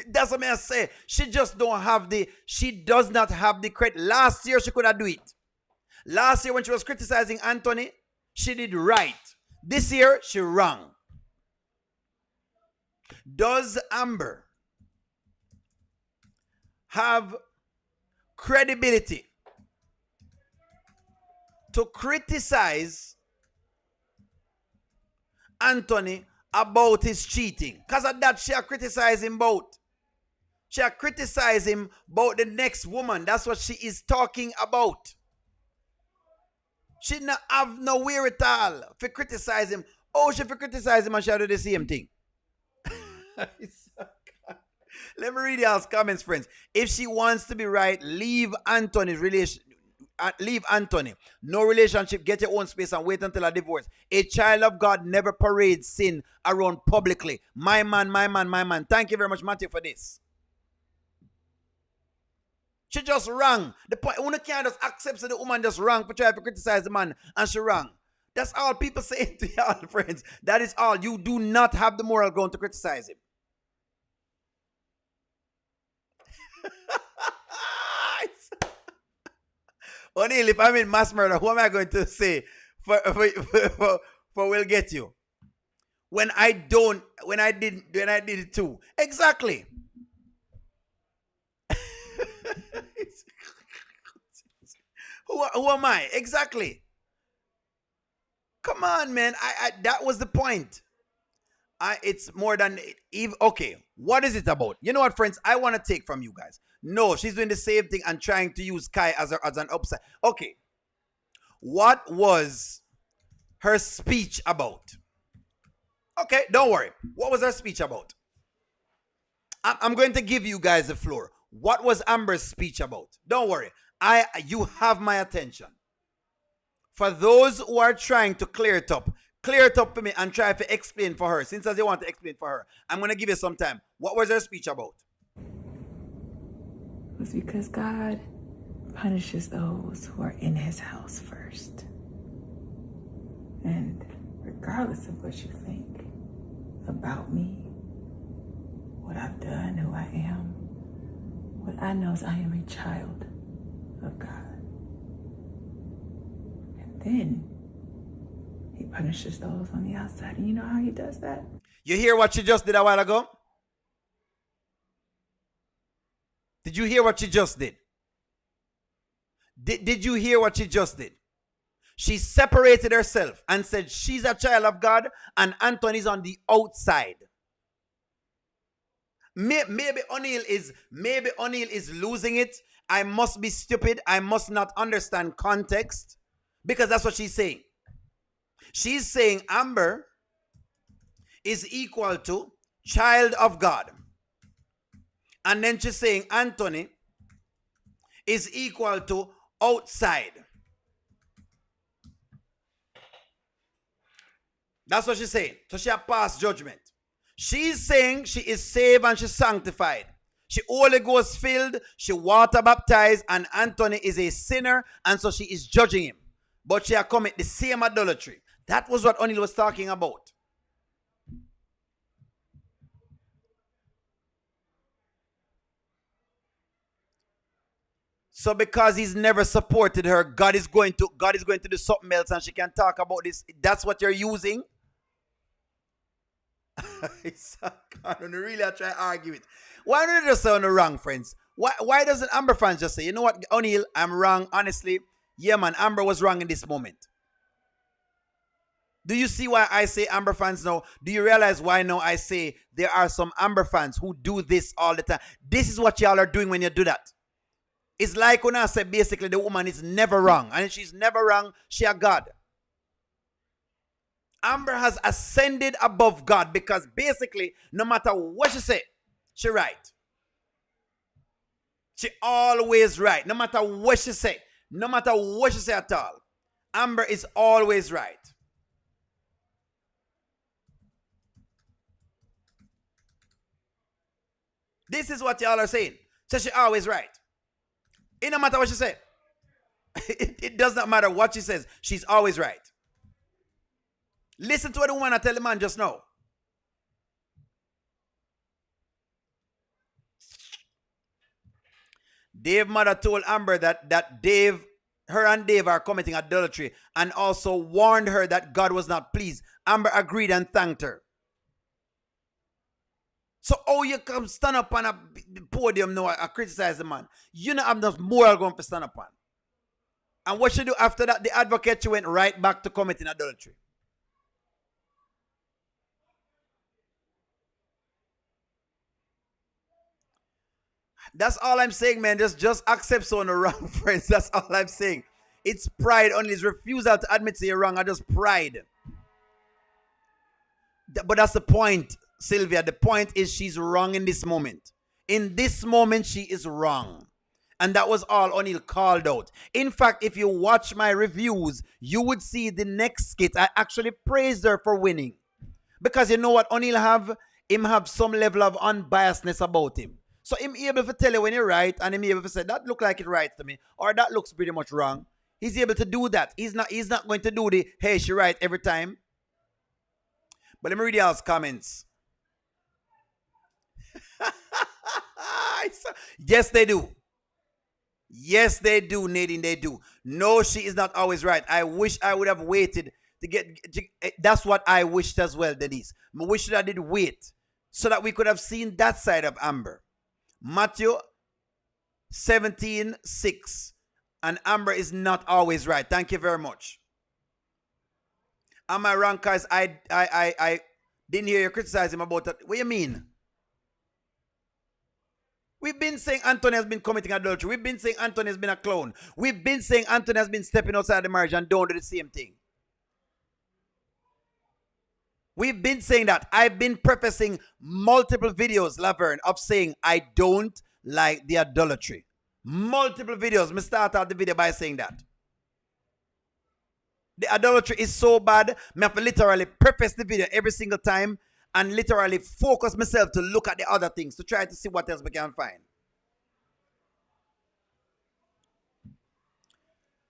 That's what I say. She just don't have she does not have the credit. Last year she could have do it. Last year when she was criticizing Anthony, she did right. This year she wrong. Does Amber have credibility to criticize Anthony about his cheating? Because of that, she criticized him about. She criticized him about the next woman. That's what she is talking about. She not have no wherewithal to criticize him. Oh, she criticize him and she do the same thing. Let me read y'all's comments, friends. If she wants to be right, leave Anthony's relation. Leave Anthony. No relationship. Get your own space and wait until a divorce. A child of God never parades sin around publicly. My man, my man, my man. Thank you very much, Matthew, for this. She just wrong. The point, one can't just accept that the woman just wrong for trying to criticize the man and she wrong. That's all people say to y'all, friends. That is all. You do not have the moral ground to criticize him. Oneil, if I'm in mass murder, who am I going to say for will get you? When I did it too. Exactly. Who am I? Exactly. Come on, man. That was the point. It's more than even. Okay, what is it about? You know what, friends? I want to take from you guys. No, she's doing the same thing and trying to use Kai as an upside. Okay, what was her speech about? Okay, don't worry. What was her speech about? I'm going to give you guys the floor. What was Amber's speech about? Don't worry. You have my attention. For those who are trying to clear it up for me and try to explain for her. Since as you want to explain for her, I'm going to give you some time. What was her speech about? It was because God punishes those who are in his house first. And regardless of what you think about me, what I've done, who I am, what I know is I am a child of God. And then he punishes those on the outside. And you know how he does that? You hear what she just did a while ago? Did you hear what she just did? Did you hear what she just did? She separated herself and said she's a child of God and Anthony's on the outside. Maybe Oneil is losing it. I must be stupid. I must not understand context, because that's what she's saying. She's saying Amber is equal to child of God. And then she's saying Anthony is equal to outside. That's what she's saying. So she has passed judgment. She's saying she is saved and she's sanctified. She Holy Ghost filled, she water baptized, and Anthony is a sinner, and so she is judging him. But she has committed the same idolatry. That was what Oneil was talking about. So because he's never supported her, God is going to do something else, and she can talk about this. That's what you're using. I don't really try to argue it. Why don't you just say on the wrong, friends? Why doesn't Amber fans just say, you know what, Oneil, I'm wrong, honestly. Yeah, man, Amber was wrong in this moment. Do you see why I say Amber fans now? Do you realize why now I say there are some Amber fans who do this all the time? This is what y'all are doing when you do that. It's like when I say basically the woman is never wrong. And if she's never wrong, she a God. Amber has ascended above God because basically no matter what she say, she right. She always right. No matter what she say. No matter what she say at all. Amber is always right. This is what y'all are saying. So she always right. It no matter what she said. It does not matter what she says. She's always right. Listen to what the woman I tell the man just now. Dave's mother told Amber that her and Dave are committing adultery, and also warned her that God was not pleased. Amber agreed and thanked her. So, you come stand up on a podium now and criticize the man. You know, I'm just moral going to stand up on. And what she do after that? The advocate, she went right back to committing adultery. That's all I'm saying, man. Just accept so on the wrong, friends. That's all I'm saying. It's pride only. It's refusal to admit to you're wrong. I just pride. But that's the point, Sylvia. The point is she's wrong in this moment. In this moment, she is wrong. And that was all Oneil called out. In fact, if you watch my reviews, you would see the next skit. I actually praised her for winning. Because you know what Oneil have? Him have some level of unbiasedness about him. So him able to tell you when you're right, and him able to say, that look like it right to me, or that looks pretty much wrong. He's able to do that. He's not going to do the, hey, she right every time. But let me read y'all's comments. Yes, they do. Yes, they do, Nadine, they do. No, she is not always right. I wish I would have waited to get... That's what I wished as well, Denise. I wish that I did wait so that we could have seen that side of Amber. Matthew 17:6. And Amber is not always right. Thank you very much. Am I wrong, guys? I didn't hear you criticize him about that. What do you mean? We've been saying Anthony has been committing adultery. We've been saying Anthony has been a clone. We've been saying Anthony has been stepping outside the marriage and don't do the same thing. We've been saying that. I've been prefacing multiple videos, Laverne, of saying I don't like the adultery. Multiple videos. Me start out the video by saying that. The adultery is so bad, me have to literally preface the video every single time and literally focus myself to look at the other things to try to see what else we can find.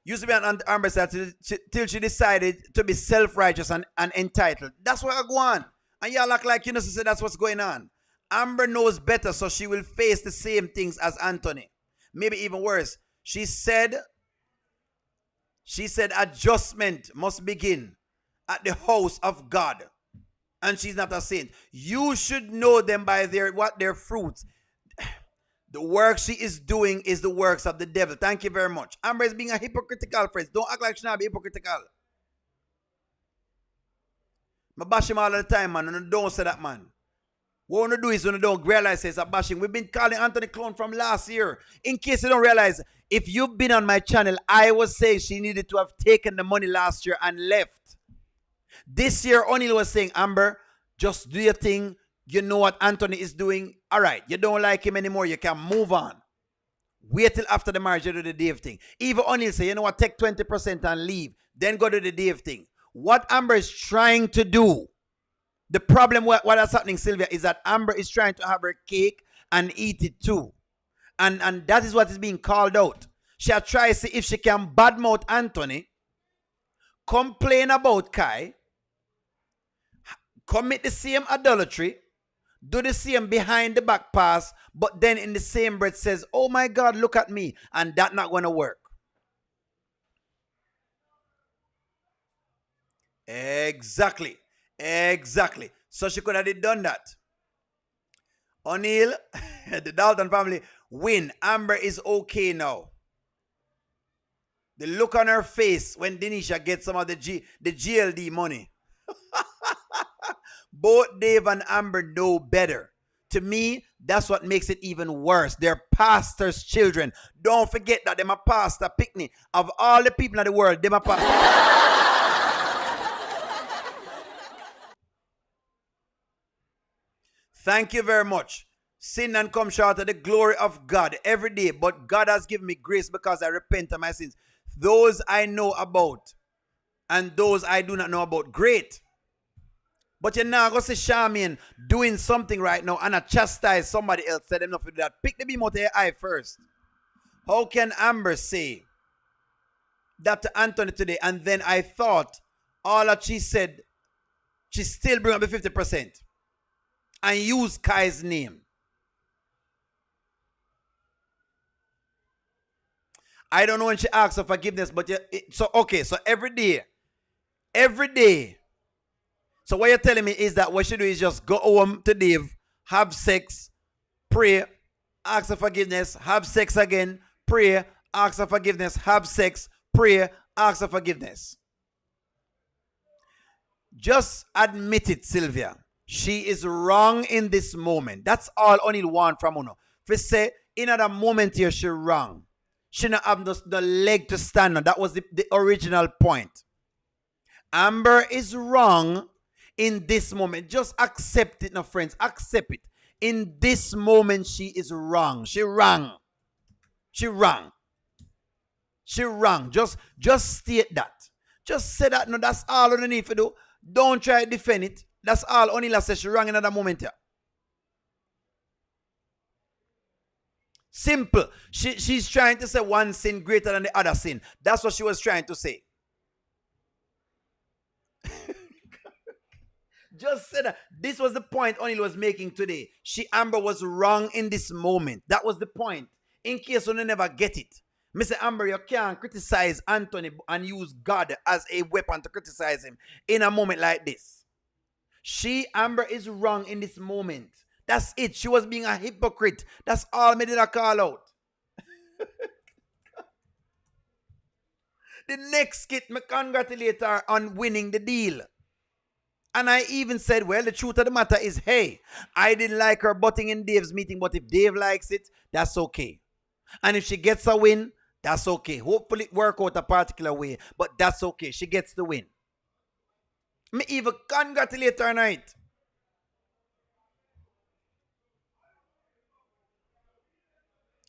Used to be an Amber till she decided to be self-righteous and entitled. That's what I go on. And y'all act like you know, say that's what's going on. Amber knows better, so she will face the same things as Anthony. Maybe even worse. She said adjustment must begin at the house of God. And she's not a saint. You should know them by their fruits. The work she is doing is the works of the devil. Thank you very much. Amber is being a hypocritical, friends. Don't act like she not be hypocritical. I bash him all the time, man. And don't say that, man. What we do is when you don't realize it's a bashing. We've been calling Anthony clone from last year. In case you don't realize, if you've been on my channel, I was saying she needed to have taken the money last year and left. This year, Oneil was saying, Amber, just do your thing. You know what Anthony is doing. All right, you don't like him anymore. You can move on. Wait till after the marriage, you do the Dave thing. Even Oneil say, you know what, take 20% and leave. Then go to the Dave thing. What Amber is trying to do, the problem what is happening, Sylvia, is that Amber is trying to have her cake and eat it too. And that is what is being called out. She'll try to see if she can badmouth Anthony, complain about Kai, commit the same idolatry, do the same behind the back pass, but then in the same breath says, oh my God, look at me. And that's not going to work. Exactly. So she could have done that. Oneil, the Dalton family, win. Amber is okay now. The look on her face when Denisha gets some of the GLD money. Both Dave and Amber know better. To me, that's what makes it even worse. They're pastors' children. Don't forget that them a pastor picnic. Of all the people in the world, them a pastor. Thank you very much. Sin and come short of the glory of God every day. But God has given me grace because I repent of my sins. Those I know about and those I do not know about. Great. But you're now going to see Charmaine doing something right now and I chastise somebody else. Said enough to do that. Pick the beam out of your eye first. How can Amber say that to Anthony today? And then I thought all that she said, she still bring up the 50%. And use Kai's name. I don't know when she asks for forgiveness, but so every day. So what you're telling me is that what she do is just go home to Dave, have sex, pray, ask for forgiveness, have sex again, pray, ask for forgiveness, have sex, pray, ask for forgiveness. Just admit it, Sylvia. She is wrong in this moment. That's all Oneil want from Uno. If we say, in another moment here, she wrong. She not have the leg to stand on. That was the original point. Amber is wrong in this moment. Just accept it, no friends. Accept it. In this moment, she is wrong. She wrong. Just state that. Just say that. No, that's all you need to do. Don't try to defend it. That's all Oneil says. She wrong in another moment here. Simple. She's trying to say one sin greater than the other sin. That's what she was trying to say. Just say that. This was the point Oneil was making today. Amber was wrong in this moment. That was the point. In case you never get it. Mr. Amber, you can't criticize Anthony and use God as a weapon to criticize him in a moment like this. Amber is wrong in this moment. That's it. She was being a hypocrite. That's all me did I call out. The next skit, me congratulate her on winning the deal. And I even said, well, the truth of the matter is, hey, I didn't like her butting in Dave's meeting, but if Dave likes it, that's okay. And if she gets a win, that's okay. Hopefully it work out a particular way, but that's okay. She gets the win. Me even congratulate her night.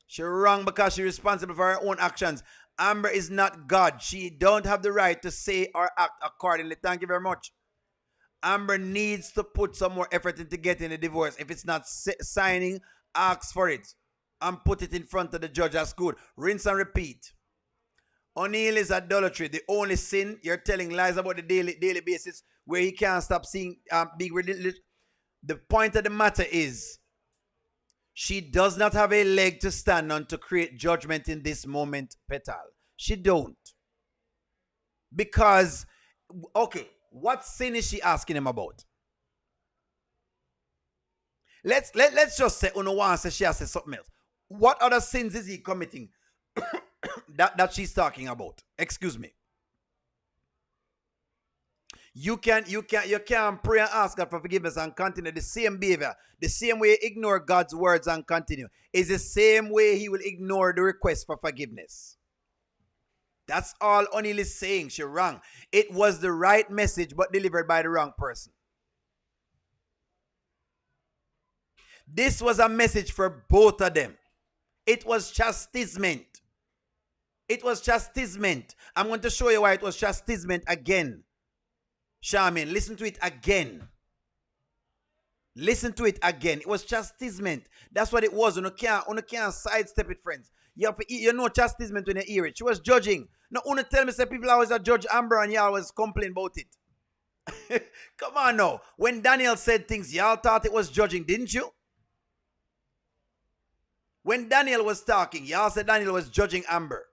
She wrong because she's responsible for her own actions. Amber is not God. She don't have the right to say or act accordingly. Thank you very much. Amber needs to put some more effort into getting a divorce. If it's not signing, ask for it. And put it in front of the judge. That's good. Rinse and repeat. Oneil is idolatry. The only sin, you're telling lies about the daily basis where he can't stop seeing being religious. The point of the matter is, she does not have a leg to stand on to create judgment in this moment, Petal. She don't. Because, okay, what sin is she asking him about? Let's just say Uno wants to she has said something else. What other sins is he committing that she's talking about? Excuse me. You can't pray and ask God for forgiveness and continue the same behavior. The same way you ignore God's words and continue is the same way he will ignore the request for forgiveness. That's all Oneil is saying. She's wrong. It was the right message but delivered by the wrong person. This was a message for both of them. It was chastisement. It was chastisement. I'm going to show you why it was chastisement again. Charmaine, listen to it again. Listen to it again. It was chastisement. That's what it was. You can't sidestep it, friends. You know chastisement when you hear it. She was judging. Now, you tell me, say people always are judge Amber and y'all always complain about it. Come on now. When Daniel said things, y'all thought it was judging, didn't you? When Daniel was talking, y'all said Daniel was judging Amber.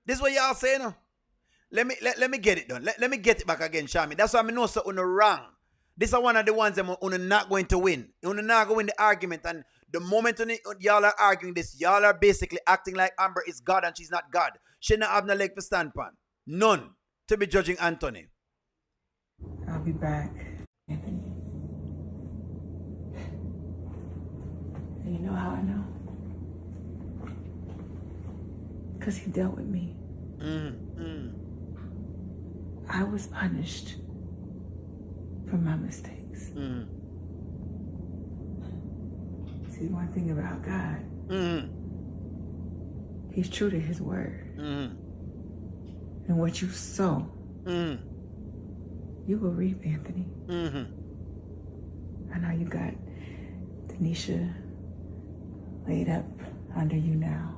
This is what y'all say now. Let me get it done. Let me get it back again, Shami. That's why I know so wrong. This is one of the ones that you're not going to win. You're not going to win the argument. And the moment y'all are arguing this, y'all are basically acting like Amber is God and she's not God. She not have no leg for stand pan. None to be judging Anthony. I'll be back, Anthony. And you know how I know? Because he dealt with me. I was punished for my mistakes. See, one thing about God, he's true to his word. And what you sow, you will reap, Anthony. I know you got Tanisha laid up under you now.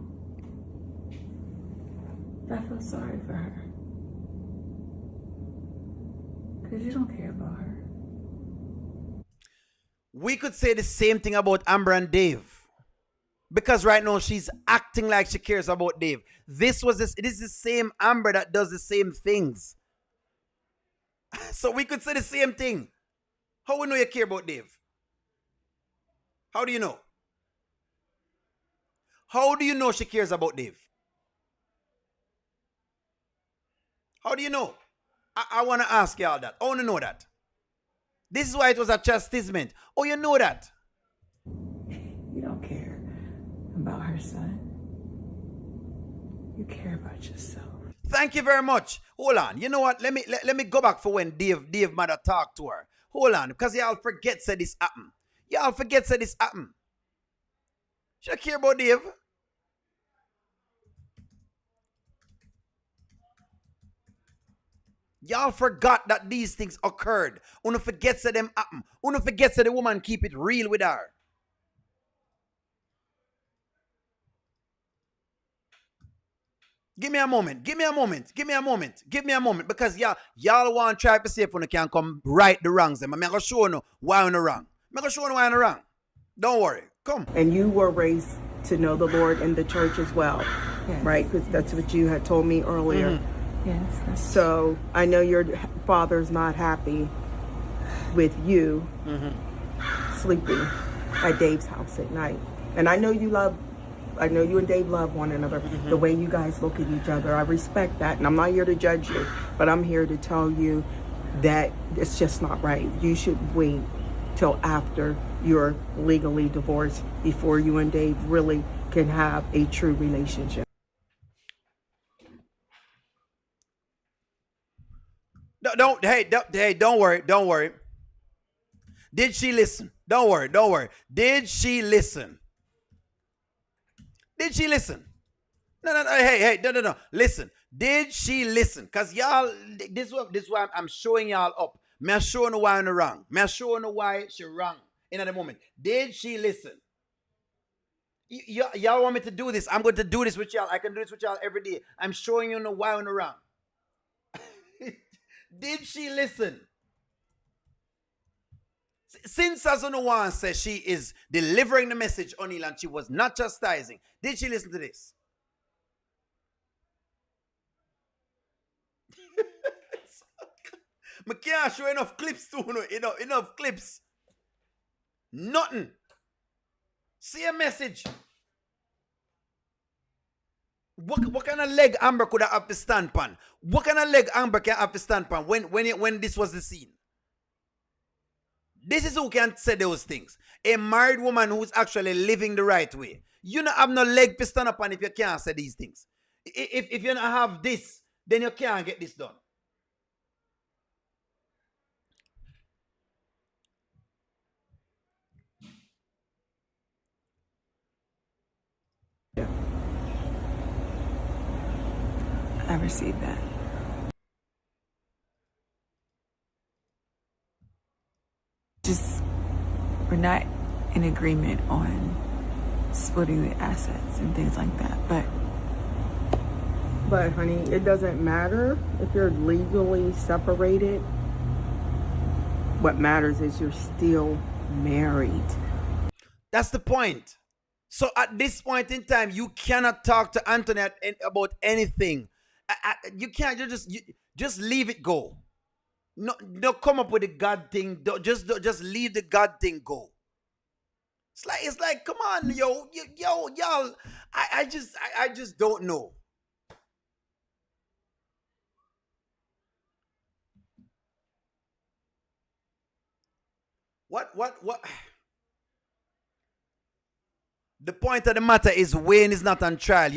But I feel sorry for her. Because you don't care about her. We could say the same thing about Amber and Dave. Because right now she's acting like she cares about Dave. This is the same Amber that does the same things. So we could say the same thing. How we know you care about Dave? How do you know? How do you know she cares about Dave? How do you know? I want to ask y'all that. I want to know that. This is why it was a chastisement. Oh, you know that? You don't care about her son. You care about yourself. Thank you very much. Hold on. You know what? Let me go back for when Dave mother talked to her. Hold on. Because y'all forget said this happen. Y'all forget said this happen. She care about Dave. Y'all forgot that these things occurred. Una forget that them happen. Una forget that the woman keep it real with her. Give me a moment. Give me a moment. Give me a moment. Give me a moment. Because y'all want to try to see if you can come right the wrongs. I'm going to show you why you're wrong. I'm going to show you why you're wrong. Don't worry. Come. And you were raised to know the Lord in the church as well, Yes. right? Because that's what you had told me earlier. Yes. So I know your father's not happy with you sleeping at Dave's house at night. And I know you and Dave love one another, the way you guys look at each other. I respect that. And I'm not here to judge you, but I'm here to tell you that it's just not right. You should wait till after you're legally divorced before you and Dave really can have a true relationship. Don't worry. Did she listen? Don't worry. Did she listen? No. Listen. Did she listen? Because y'all, this is why I'm showing y'all up. I'm showing you why I'm wrong. I'm showing you why she wrong in the moment. Did she listen? Y'all want me to do this? I'm going to do this with y'all. I can do this with y'all every day. I'm showing you why I'm wrong. Did she listen? Since Azunawan says she is delivering the message, Oneil, and she was not chastising, did she listen to this? I can't show enough clips to enough clips. Nothing. See a message. What kind of leg Amber could have to stand pan? What kind of leg Amber can have to stand pan when this was the scene? This is who can say those things. A married woman who's actually living the right way. You don't have no leg to stand up on if you can't say these things. If you don't have this, then you can't get this done. I received that. we're not in agreement on splitting the assets and things like that. But honey, it doesn't matter if you're legally separated. What matters is you're still married. That's the point. So at this point in time, you cannot talk to Antoinette about anything. You can't. You just leave it go. No, don't come up with the God thing. Just leave the God thing go. It's like, come on, yo, y'all. I just don't know. What? The point of the matter is Wayne is not on trial.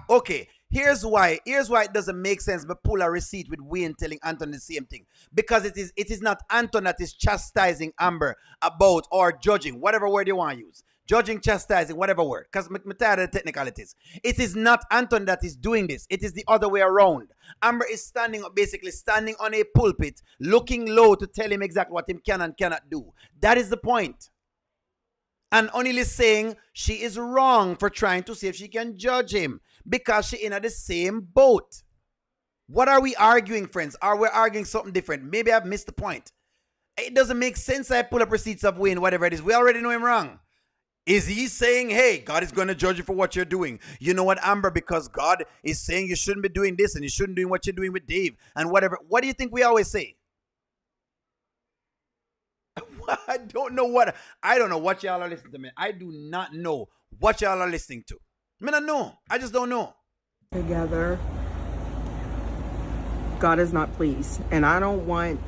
Okay. Here's why it doesn't make sense but pull a receipt with Wayne telling Anton the same thing. Because it is not Anton that is chastising Amber about or judging, whatever word you want to use. Judging, chastising, whatever word. Because I'm tired of the technicalities. It is not Anton that is doing this. It is the other way around. Amber is basically standing on a pulpit, looking low to tell him exactly what he can and cannot do. That is the point. And Oneil is saying she is wrong for trying to see if she can judge him because she in the same boat. What are we arguing, friends? Are we arguing something different? Maybe I've missed the point. It doesn't make sense I pull up receipts of Wayne, whatever it is. We already know him wrong. Is he saying, hey, God is going to judge you for what you're doing? You know what, Amber? Because God is saying you shouldn't be doing this and you shouldn't be doing what you're doing with Dave and whatever. What do you think we always say? I don't know what y'all are listening to, me. I do not know what y'all are listening to. I mean, I know. I just don't know. Together, God is not pleased. And I don't want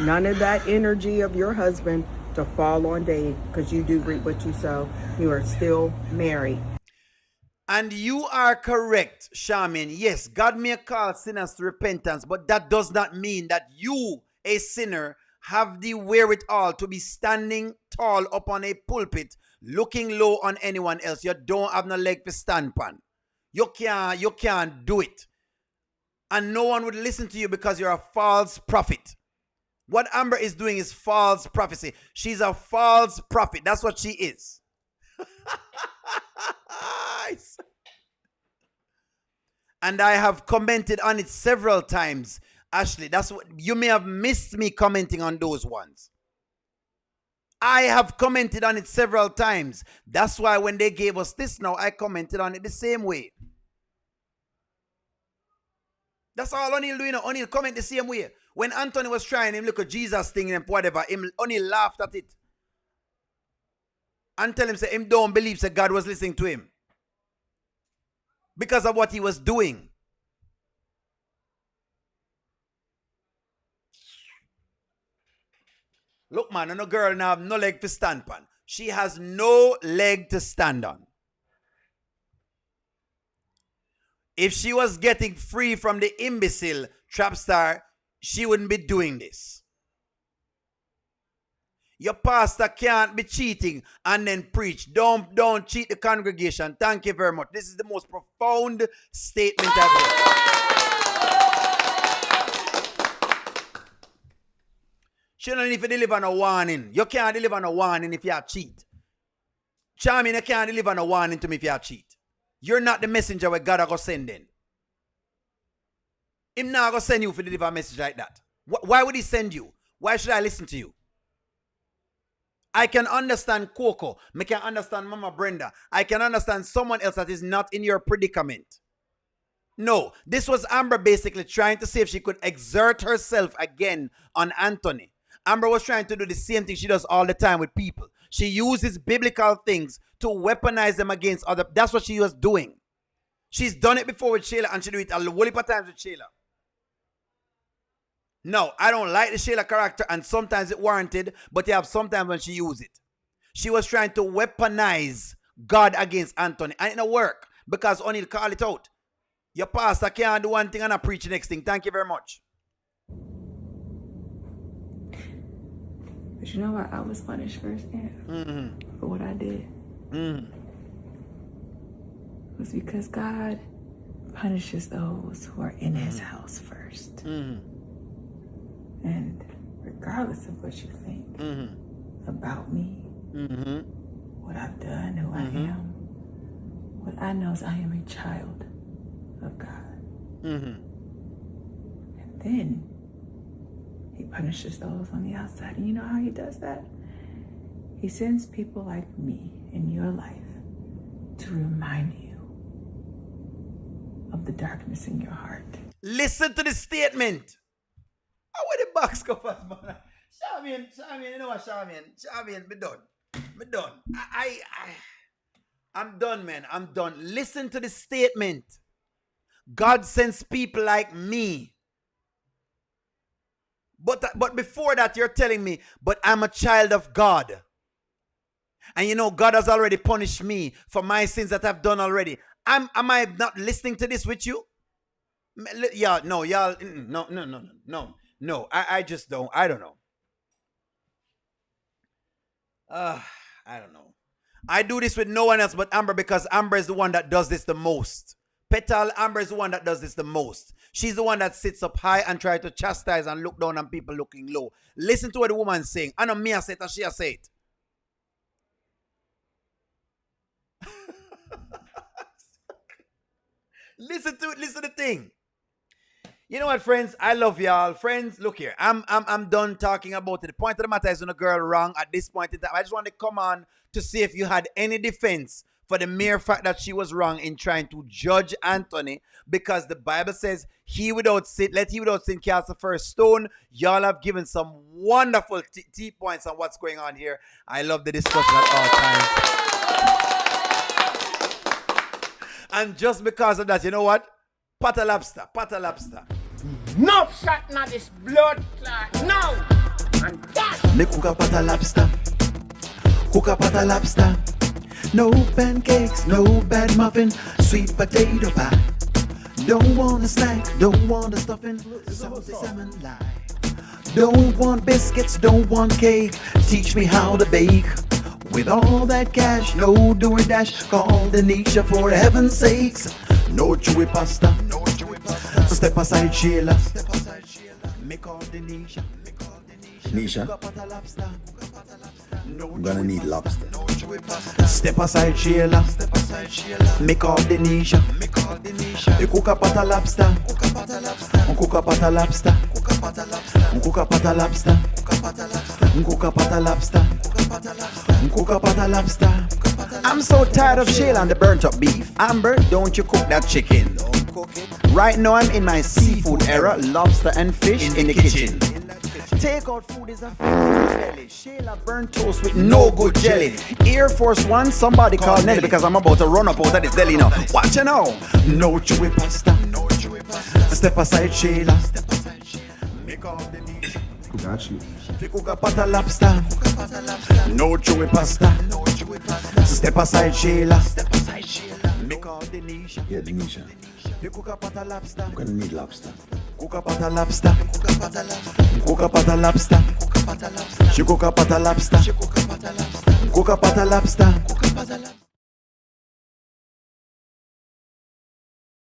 none of that energy of your husband to fall on Dave, because you do reap what you sow. You are still married. And you are correct, Charmaine. Yes, God may call sinners to repentance, but that does not mean that you, a sinner, have the wherewithal to be standing tall up on a pulpit, looking low on anyone else. You don't have no leg to stand on. You can't do it. And no one would listen to you because you're a false prophet. What Amber is doing is false prophecy. She's a false prophet. That's what she is. And I have commented on it several times. Ashley, that's what you may have missed me commenting on those ones. I have commented on it several times. That's why when they gave us this now, I commented on it the same way. That's all Oneil doing. Oneil comment the same way. When Anthony was trying him look at Jesus thing and whatever, Oneil laughed at it. And tell him say him don't believe that God was listening to him. Because of what he was doing. Look, man, no girl now have no leg to stand on. She has no leg to stand on. If she was getting free from the imbecile trap star, she wouldn't be doing this. Your pastor can't be cheating and then preach. Don't cheat the congregation. Thank you very much. This is the most profound statement I've heard. She don't need to deliver no warning. You can't deliver no warning if you cheat. Charming, you can't deliver no warning to me if you cheat. You're not the messenger where God are going to send in. Him not going to send you to deliver a message like that. Why would he send you? Why should I listen to you? I can understand Coco. I can understand Mama Brenda. I can understand someone else that is not in your predicament. No, this was Amber basically trying to see if she could exert herself again on Anthony. Amber was trying to do the same thing she does all the time with people. She uses biblical things to weaponize them against others. That's what she was doing. She's done it before with Shayla, and she do it a whole heap of times with Shayla. No, I don't like the Shayla character, and sometimes it's warranted, but you have sometimes when she uses it. She was trying to weaponize God against Anthony, and it didn't work because Oneil called it out. Your pastor can't do one thing and I preach the next thing. Thank you very much. But you know what? I was punished first for what I did. It was because God punishes those who are in his house first. And regardless of what you think about me what I've done, who I am. What I know is I am a child of God. And then he punishes those on the outside. And you know how he does that? He sends people like me in your life to remind you of the darkness in your heart. Listen to the statement. How would the box go first, man? Charmian, you know what, Charmian, me done. I'm done, man. I'm done. Listen to the statement. God sends people like me. But before that, you're telling me, but I'm a child of God. And you know, God has already punished me for my sins that I've done already. Am I not listening to this with you? Yeah, no, y'all, no. I just don't. I don't know. I don't know. I do this with no one else but Amber because Amber is the one that does this the most. Petal, Amber is the one that does this the most. She's the one that sits up high and tries to chastise and look down on people looking low. Listen to what the woman's saying. I know me I say it or she say it. Listen to it. Listen to the thing. You know what, friends? I love y'all. Friends, look here. I'm done talking about it. The point of the matter is when a girl wrong at this point in time. I just want to come on to see if you had any defense for the mere fact that she was wrong in trying to judge Anthony, because the Bible says let he without sin cast the first stone. Y'all have given some wonderful T points on what's going on here. I love the discussion at all times. And just because of that, you know what? Pata lobster. No shot not this blood clot. No. And that. Me cook a pata lobster. No pancakes, no bad muffin, sweet potato pie. Don't want a snack, don't want a stuffing, salty salmon lie. Don't want biscuits, don't want cake, teach me how to bake. With all that cash, no DoorDash, call Denisha for heaven's sakes. No chewy pasta, step aside Sheila, make all Denisha. Nisha, I'm gonna need lobster. Step aside Sheila, make all Denisha. You cook a pata lobster, cook a pata lobster, cook a pata lobster, cook a pata lobster, cook a pata lobster. I'm so tired of Sheila and the burnt up beef. Amber, don't you cook that chicken. Right now I'm in my seafood era, lobster and fish in the kitchen. Takeout food is a belly. Sheila burnt toast with no good jelly. Air Force One, somebody call Nelly because I'm about to run up out of this deli now. Watch it now. No chewy pasta. Step aside Sheila. Make all the needs. Got you. Cook a pata lobster. No chewy pasta. Step aside Sheila. Make all the needs. Yeah, Denisha, Cook a pata lobster. I'm gonna need lobster. Cook a pata lobster. Cook a pata lobster. She cook a pata lobster. Cook a pata lobster.